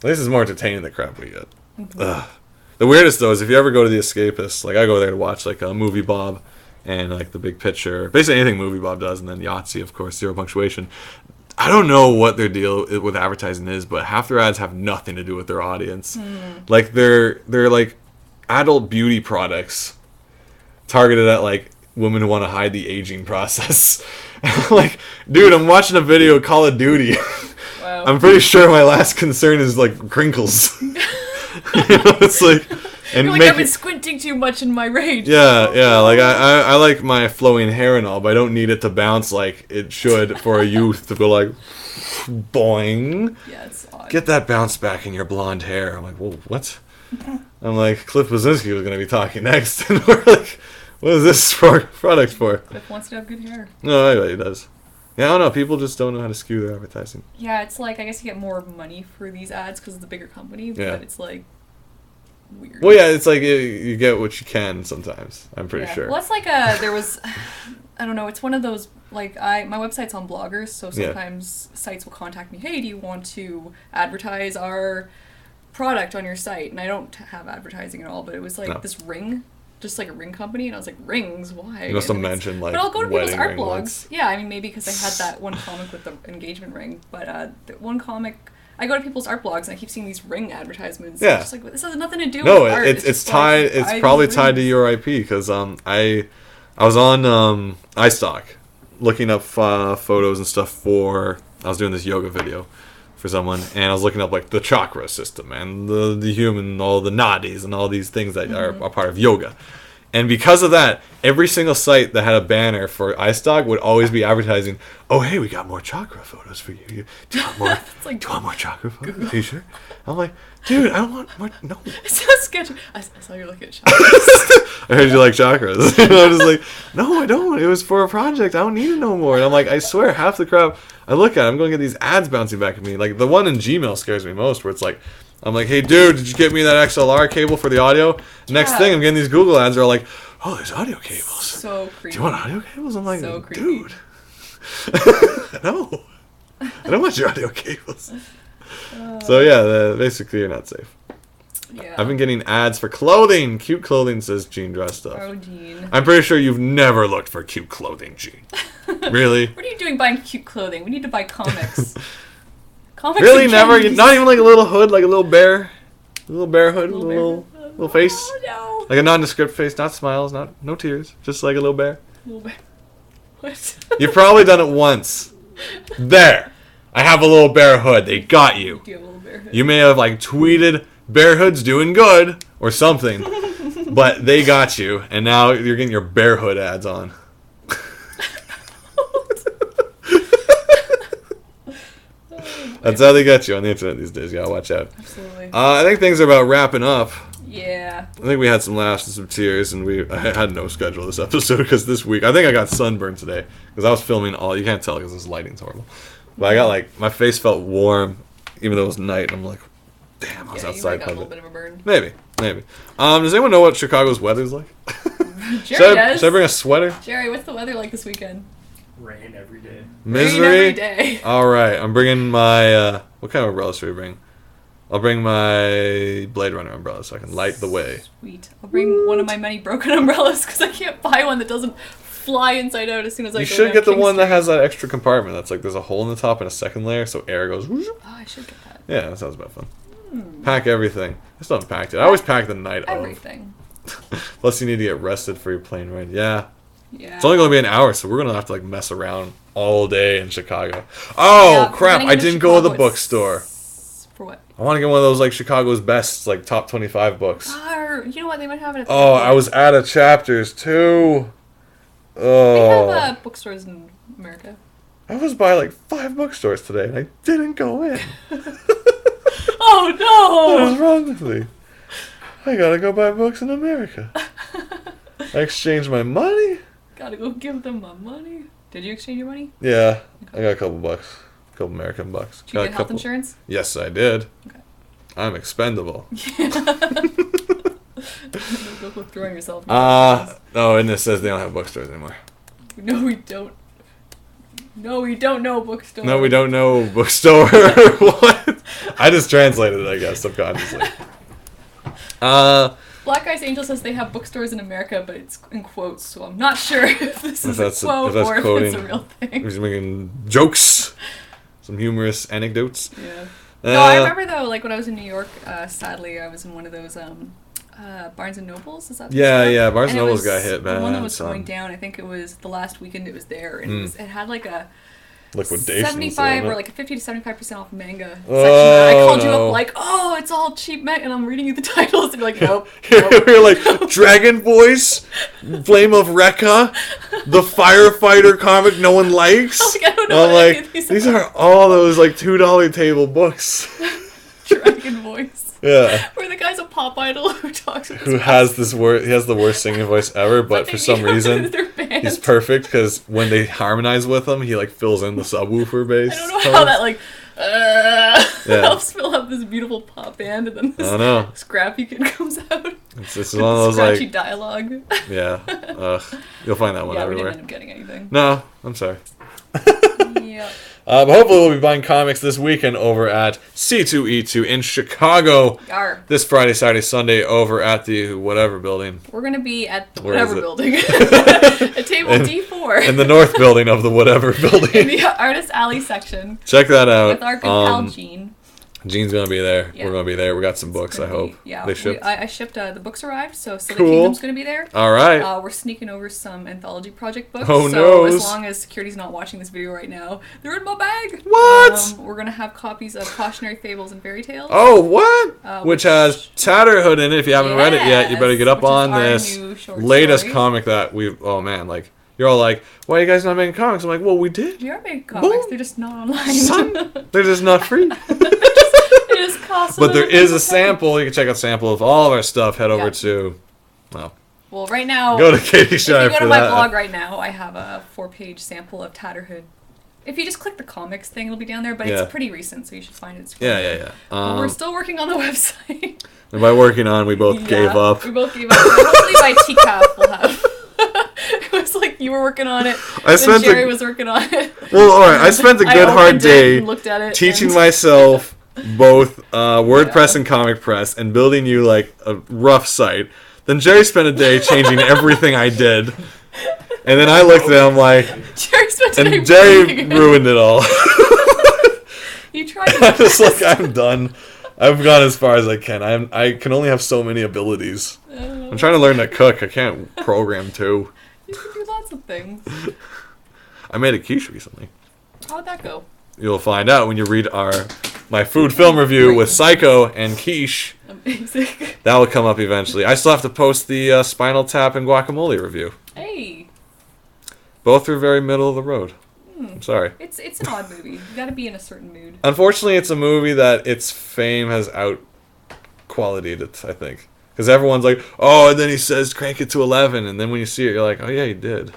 At least it's more entertaining than crap we get. The weirdest though is if you ever go to the Escapists, like I go there to watch like a Movie Bob and like the big picture, basically anything Movie Bob does, and then Yahtzee, of course, zero punctuation. I don't know what their deal with advertising is, but half their ads have nothing to do with their audience. Like they're like adult beauty products targeted at like women who want to hide the aging process. Like, dude, I'm watching a video of Call of Duty. Wow. I'm pretty sure my last concern is like crinkles. It's like, and like I've been squinting too much in my rage. Yeah. Like I like my flowing hair and all, but I don't need it to bounce like it should for a youth to go like, boing. Yeah, it's odd. Get that bounce back in your blonde hair. I'm like, whoa, what? I'm like, Cliff Blazinski was gonna be talking next, and we're like, what is this product for? Cliff wants to have good hair. No, I bet he does. Yeah, I don't know. People just don't know how to skew their advertising. Yeah, it's like, I guess you get more money for these ads because it's a bigger company, but it's like weird. Well, yeah, it's like you get what you can sometimes. I'm pretty sure. Well, it's like there was, I don't know, it's one of those, like, my website's on Bloggers, so sometimes sites will contact me, hey, do you want to advertise our product on your site? And I don't have advertising at all, but it was like this ring. Just like a ring company, and I was like, rings? Why? You must have mentioned like. But I'll go to people's art blogs. Ringlets. Yeah, I mean maybe because I had that one comic with the engagement ring, but the one comic, I go to people's art blogs and I keep seeing these ring advertisements. Yeah. Just like, this has nothing to do No, with art. it's tied. Like, it's probably tied to your IP because I was on iStock looking up photos and stuff for. I was doing this yoga video for someone, and I was looking up like the chakra system and the human, all the nadis and all these things that are a part of yoga. And because of that, every single site that had a banner for iStock would always be advertising, oh, hey, we got more chakra photos for you. Do you want more, do you want more chakra photos? Are you sure? I'm like, dude, I don't want more. No. It's so sketchy. I saw you looking at chakras. I heard you like chakras. I was like, no, I don't. It was for a project. I don't need it no more. And I'm like, I swear, half the crap I look at, I'm going to get these ads bouncing back at me. Like, the one in Gmail scares me most, where it's like, I'm like, hey, dude, did you get me that XLR cable for the audio? Next thing, I'm getting these Google ads that are like, oh, there's audio cables. So creepy. Do you want audio cables? I'm like, so creepy. Dude. No. I don't want your audio cables. So, yeah, basically, you're not safe. Yeah. I've been getting ads for clothing. Cute clothing, says Gene Dress Stuff. Oh, Gene. I'm pretty sure you've never looked for cute clothing, Gene. Really? What are you doing buying cute clothing? We need to buy comics. Comics really? Never? Not even like a little hood, like a little bear? A little bear hood, little face? Oh, no. Like a nondescript face, not smiles, no tears, just like a little bear. Little bear. What? You've probably done it once. There. I have a little bear hood. They got you. Do you have a little bear hood? You may have like tweeted bear hood's doing good or something, but they got you, and now you're getting your bear hood ads on. That's how they get you on the internet these days. You gotta watch out. Absolutely. I think things are about wrapping up. Yeah. I think we had some laughs and some tears, and I had no schedule this episode because this week I think I got sunburned today because I was filming all. You can't tell because this lighting's horrible, but I got like my face felt warm even though it was night. And I'm like, damn, I was outside. You got a little bit of a burn. Maybe. Does anyone know what Chicago's weather's like? Jerry does. Should I bring a sweater? Jerry, what's the weather like this weekend? Rain every day. Misery? Rain every day. All right, I'm bringing my. What kind of umbrella should we bring? I'll bring my Blade Runner umbrella so I can light the way. Sweet. I'll bring one of my many broken umbrellas because I can't buy one that doesn't fly inside out as soon as I go You should down get the King one that Street. has that extra compartment. That's like there's a hole in the top and a second layer, so air goes. Oh, I should get that. Yeah, that sounds about fun. Pack everything. I still haven't packed it. I always pack the night Everything. of. Plus, you need to get rested for your plane ride. Yeah. Yeah. It's only going to be an hour, so we're going to have to like mess around all day in Chicago. Oh, Yeah, crap. we're I getting didn't into go to the Chicago. bookstore. For what? I want to get one of those like Chicago's best, like top 25 books. You know what? They might have it at the Oh, airport. I was out of chapters too. They Oh. have bookstores in America. I was by like 5 bookstores today and I didn't go in. Oh, What is wrong with me? I gotta go buy books in America. I exchanged my money? Gotta go give them my money. Did you exchange your money? Yeah, I got a couple bucks. A couple American bucks. Did you Got get a health couple. insurance? Yes, I did. Okay. I'm expendable. Go throwing yourself. No, and it says they don't have bookstores anymore. No, we don't. No, we don't know bookstore. No, we don't know bookstore. What? I just translated it, I guess, subconsciously. Black Ice Angel says they have bookstores in America, but it's in quotes, so I'm not sure if this is a quote or if it's a real thing. He's making jokes, some humorous anecdotes. Yeah. No, I remember though, like when I was in New York, sadly, I was in one of those Barnes and Nobles. Is that? Yeah. Barnes and Nobles got hit bad. The one that was going down. I think it was the last weekend it was there, and it had like a liquidation 75 or like a 50 to 75% off manga section. I called you up like, oh, it's all cheap manga, and I'm reading you the titles, and you're like, nope. You're like, Dragon Voice, Flame of Rekka, the firefighter comic no one likes. I don't know what any of these are all those like $2 table books. Dragon Voice. Yeah. Where the guy's a pop idol who talks. Who has this he has the worst singing voice ever, but for some reason he's perfect because when they harmonize with him, he like fills in the subwoofer bass. I don't know how that like helps fill up this beautiful pop band, and then this scrappy kid comes out. It's one of those scratchy like dialogue. Yeah, you'll find that one everywhere. We didn't end up getting anything. No, I'm sorry. Yeah. But hopefully we'll be buying comics this weekend over at C2E2 in Chicago. This Friday, Saturday, Sunday over at the whatever building. We're going to be at the whatever building. At table D4. In the north building of the whatever building. In the Artist Alley section. Check that out. With our good pal Gene. Gene's going to be there. Yeah. We're going to be there. We got some books, I hope. Yeah. They shipped. I shipped, the books arrived, so Silly Kingdom's going to be there. All right. We're sneaking over some Anthology Project books. Oh, so as long as security's not watching this video right now, they're in my bag. What? We're going to have copies of Cautionary Fables and Fairy Tales. Oh, what? Which has Tatterhood in it. If you haven't read it yet, you better get up on this latest comic that we've... Oh, man, like... You're all like, why are you guys not making comics? I'm like, well, we did. We are making comics. Boom. They're just not online. Son, they're just not free. They just cost but there is a sample. You can check out a sample of all of our stuff. Head over to, well, right now, go to Katie Shire if you go to my blog right now, I have a 4-page sample of Tatterhood. If you just click the comics thing, it'll be down there, but it's pretty recent, so you should find it. Yeah. But we're still working on the website. And by working on, we both gave up. We both gave up. Hopefully by TCAF we'll have... It was like you were working on it, and Jerry was working on it. Well, alright, I spent a good hard day teaching myself both WordPress and Comic Press and building you like a rough site. Then Jerry spent a day changing everything I did. And then I looked at him like... Jerry ruined it all. You tried I'm just like, I'm done. I've gone as far as I can. I can only have so many abilities. I'm trying to learn to cook. I can't program too. You can do lots of things. I made a quiche recently. How'd that go? You'll find out when you read my food film review with Psycho and quiche. Amazing. That will come up eventually. I still have to post the Spinal Tap and Guacamole review. Hey. Both are very middle of the road. I'm sorry. It's an odd movie. You gotta be in a certain mood. Unfortunately, it's a movie that its fame has out-qualitied it, I think. Because everyone's like, oh, and then he says crank it to 11, and then when you see it, you're like, oh yeah, he did.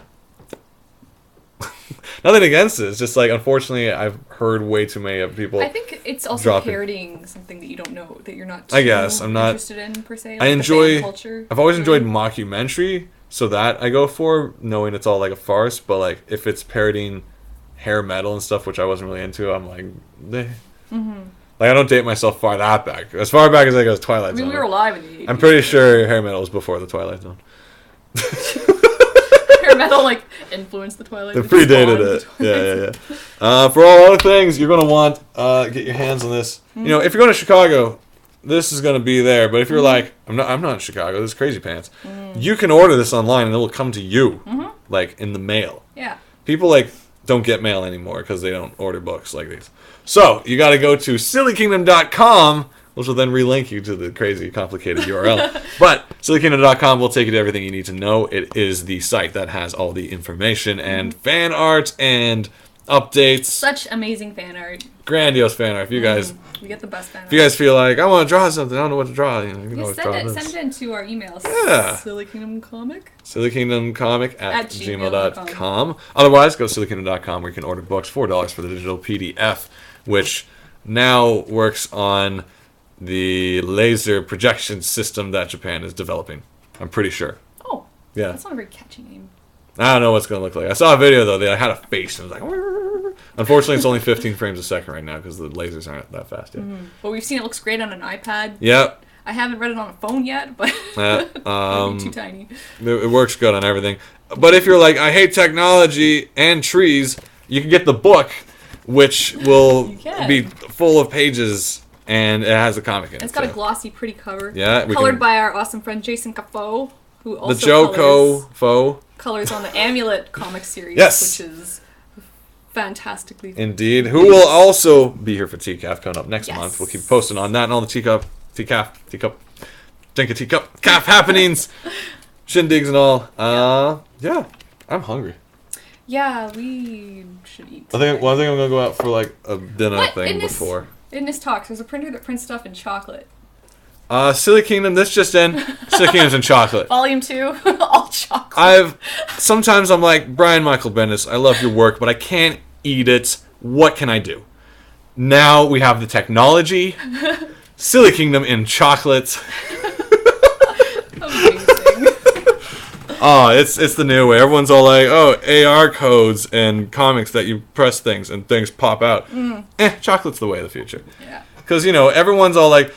Nothing against it. It's just like, unfortunately, I've heard way too many of people. I think it's also parodying something that you don't know, that you're not too I'm not interested in, per se. Like I enjoy, culture. I've always enjoyed mockumentary, so that I go for, knowing it's all like a farce, but like, if it's parodying hair metal and stuff, which I wasn't really into, I'm like, Like, I don't date myself far that back. As far back as I go, Twilight Zone. We were alive in the 80s. I'm pretty sure hair metal was before the Twilight Zone. Hair metal, like, influenced the Twilight Zone. It predated it. Yeah. For all other things, you're going to want get your hands on this. You know, if you're going to Chicago, this is going to be there. But if you're like, I'm not in Chicago, this is Crazy Pants. You can order this online and it will come to you, like, in the mail. Yeah. People, like, don't get mail anymore because they don't order books like these. So, you got to go to sillykingdom.com, which will then relink you to the crazy, complicated URL. But sillykingdom.com will take you to everything you need to know. It is the site that has all the information and fan art and updates. Such amazing fan art. Grandiose fan art. If you guys... We get the best fan art. If you guys feel like, I want to draw something, I don't know what to draw, you can always draw this. Send it into our email. Yeah. sillykingdomcomic? sillykingdomcomic at gmail.com. Otherwise, go to sillykingdom.com where you can order books, $4 for the digital PDF, which now works on the laser projection system that Japan is developing. I'm pretty sure. Oh. Yeah. That's not a very catchy name. I don't know what's going to look like. I saw a video, though. They had a face, and it was like... Wurr. Unfortunately, it's only 15 frames a second right now because the lasers aren't that fast yet. But we've seen it looks great on an iPad. Yep. I haven't read it on a phone yet, but it'd be too tiny. It works good on everything. But if you're like, I hate technology and trees, you can get the book, which will be full of pages, and it has a comic in it. It's got a glossy, pretty cover. Yeah. Colored by our awesome friend Jason Cafoe, who also colors on the Amulet comic series, which is fantastically indeed. Who will also be here for TCAF coming up next month. We'll keep posting on that and all the teacup, calf happenings, shindigs and all. Yeah, I'm hungry. Yeah, we should eat. I think I'm gonna go out for like a dinner thing before. In this talks, there's a printer that prints stuff in chocolate. Silly Kingdom, this just in. Silly Kingdom's in chocolate. Volume 2, all chocolate. Sometimes I'm like, Brian Michael Bendis, I love your work, but I can't eat it. What can I do? Now we have the technology. Silly Kingdom in chocolate. Amazing. Oh, it's the new way. Everyone's all like, oh, AR codes and comics that you press things and things pop out. Chocolate's the way of the future. Yeah. Because, everyone's all like,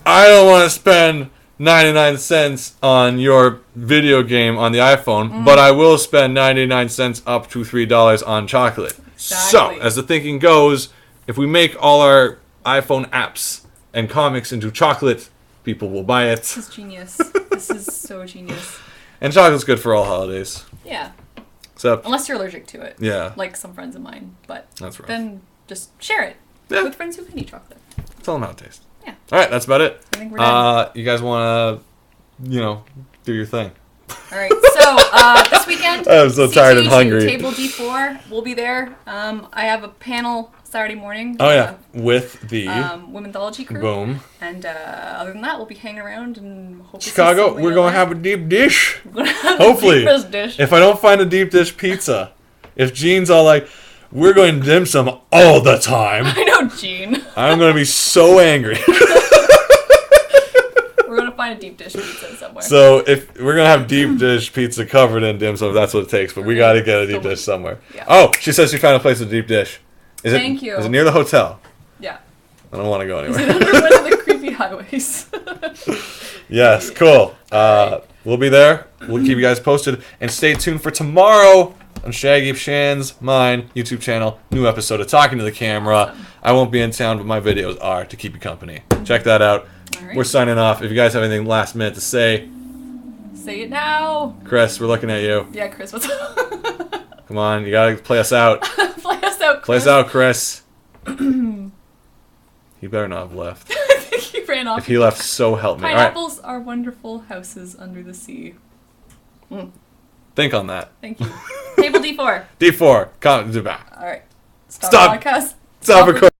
I don't want to spend 99 cents on your video game on the iPhone, but I will spend 99 cents up to $3 on chocolate. Exactly. So, as the thinking goes, if we make all our iPhone apps and comics into chocolate, people will buy it. This is genius. This is so genius. And chocolate's good for all holidays. Yeah. Except, unless you're allergic to it. Yeah. Like some friends of mine. But that's right. Then just share it with friends who can eat chocolate. Tell them how it tastes. Yeah. All right, that's about it. I think we're done. You guys want to, do your thing. All right. So this weekend, I'm so tired and hungry. Table D4, we'll be there. I have a panel Saturday morning. Oh yeah, with the Womenthology crew. Boom. And other than that, we'll be hanging around and hopefully Chicago. We're gonna have a deep dish. Hopefully, dish. If I don't find a deep dish pizza, if Gene's all like, we're going to dim sum all the time. I know, Gene. I'm gonna be so angry. We're gonna find a deep dish pizza somewhere. So if we're gonna have deep dish pizza covered in dim sum, that's what it takes. But we got to get a deep dish somewhere. Yeah. Oh, she says she found a place with deep dish. Thank you. Is it near the hotel? Yeah. I don't want to go anywhere. Is it under one of the creepy highways? Yes, cool. We'll be there. We'll keep you guys posted. And stay tuned for tomorrow on Shaggy Shan's Mine YouTube channel. New episode of Talking to the Camera. Awesome. I won't be in town, but my videos are to keep you company. Check that out. Right. We're signing off. If you guys have anything last minute to say it now. Chris, we're looking at you. Yeah, Chris, what's up? Come on, you gotta play us out. Play us out, Chris. Play us out, Chris. He better not have left. I think he ran off. If he left, so help me. Pineapples are wonderful houses under the sea. Think on that. Thank you. Table D4. D4. All right. Stop. Podcast. Stop recording.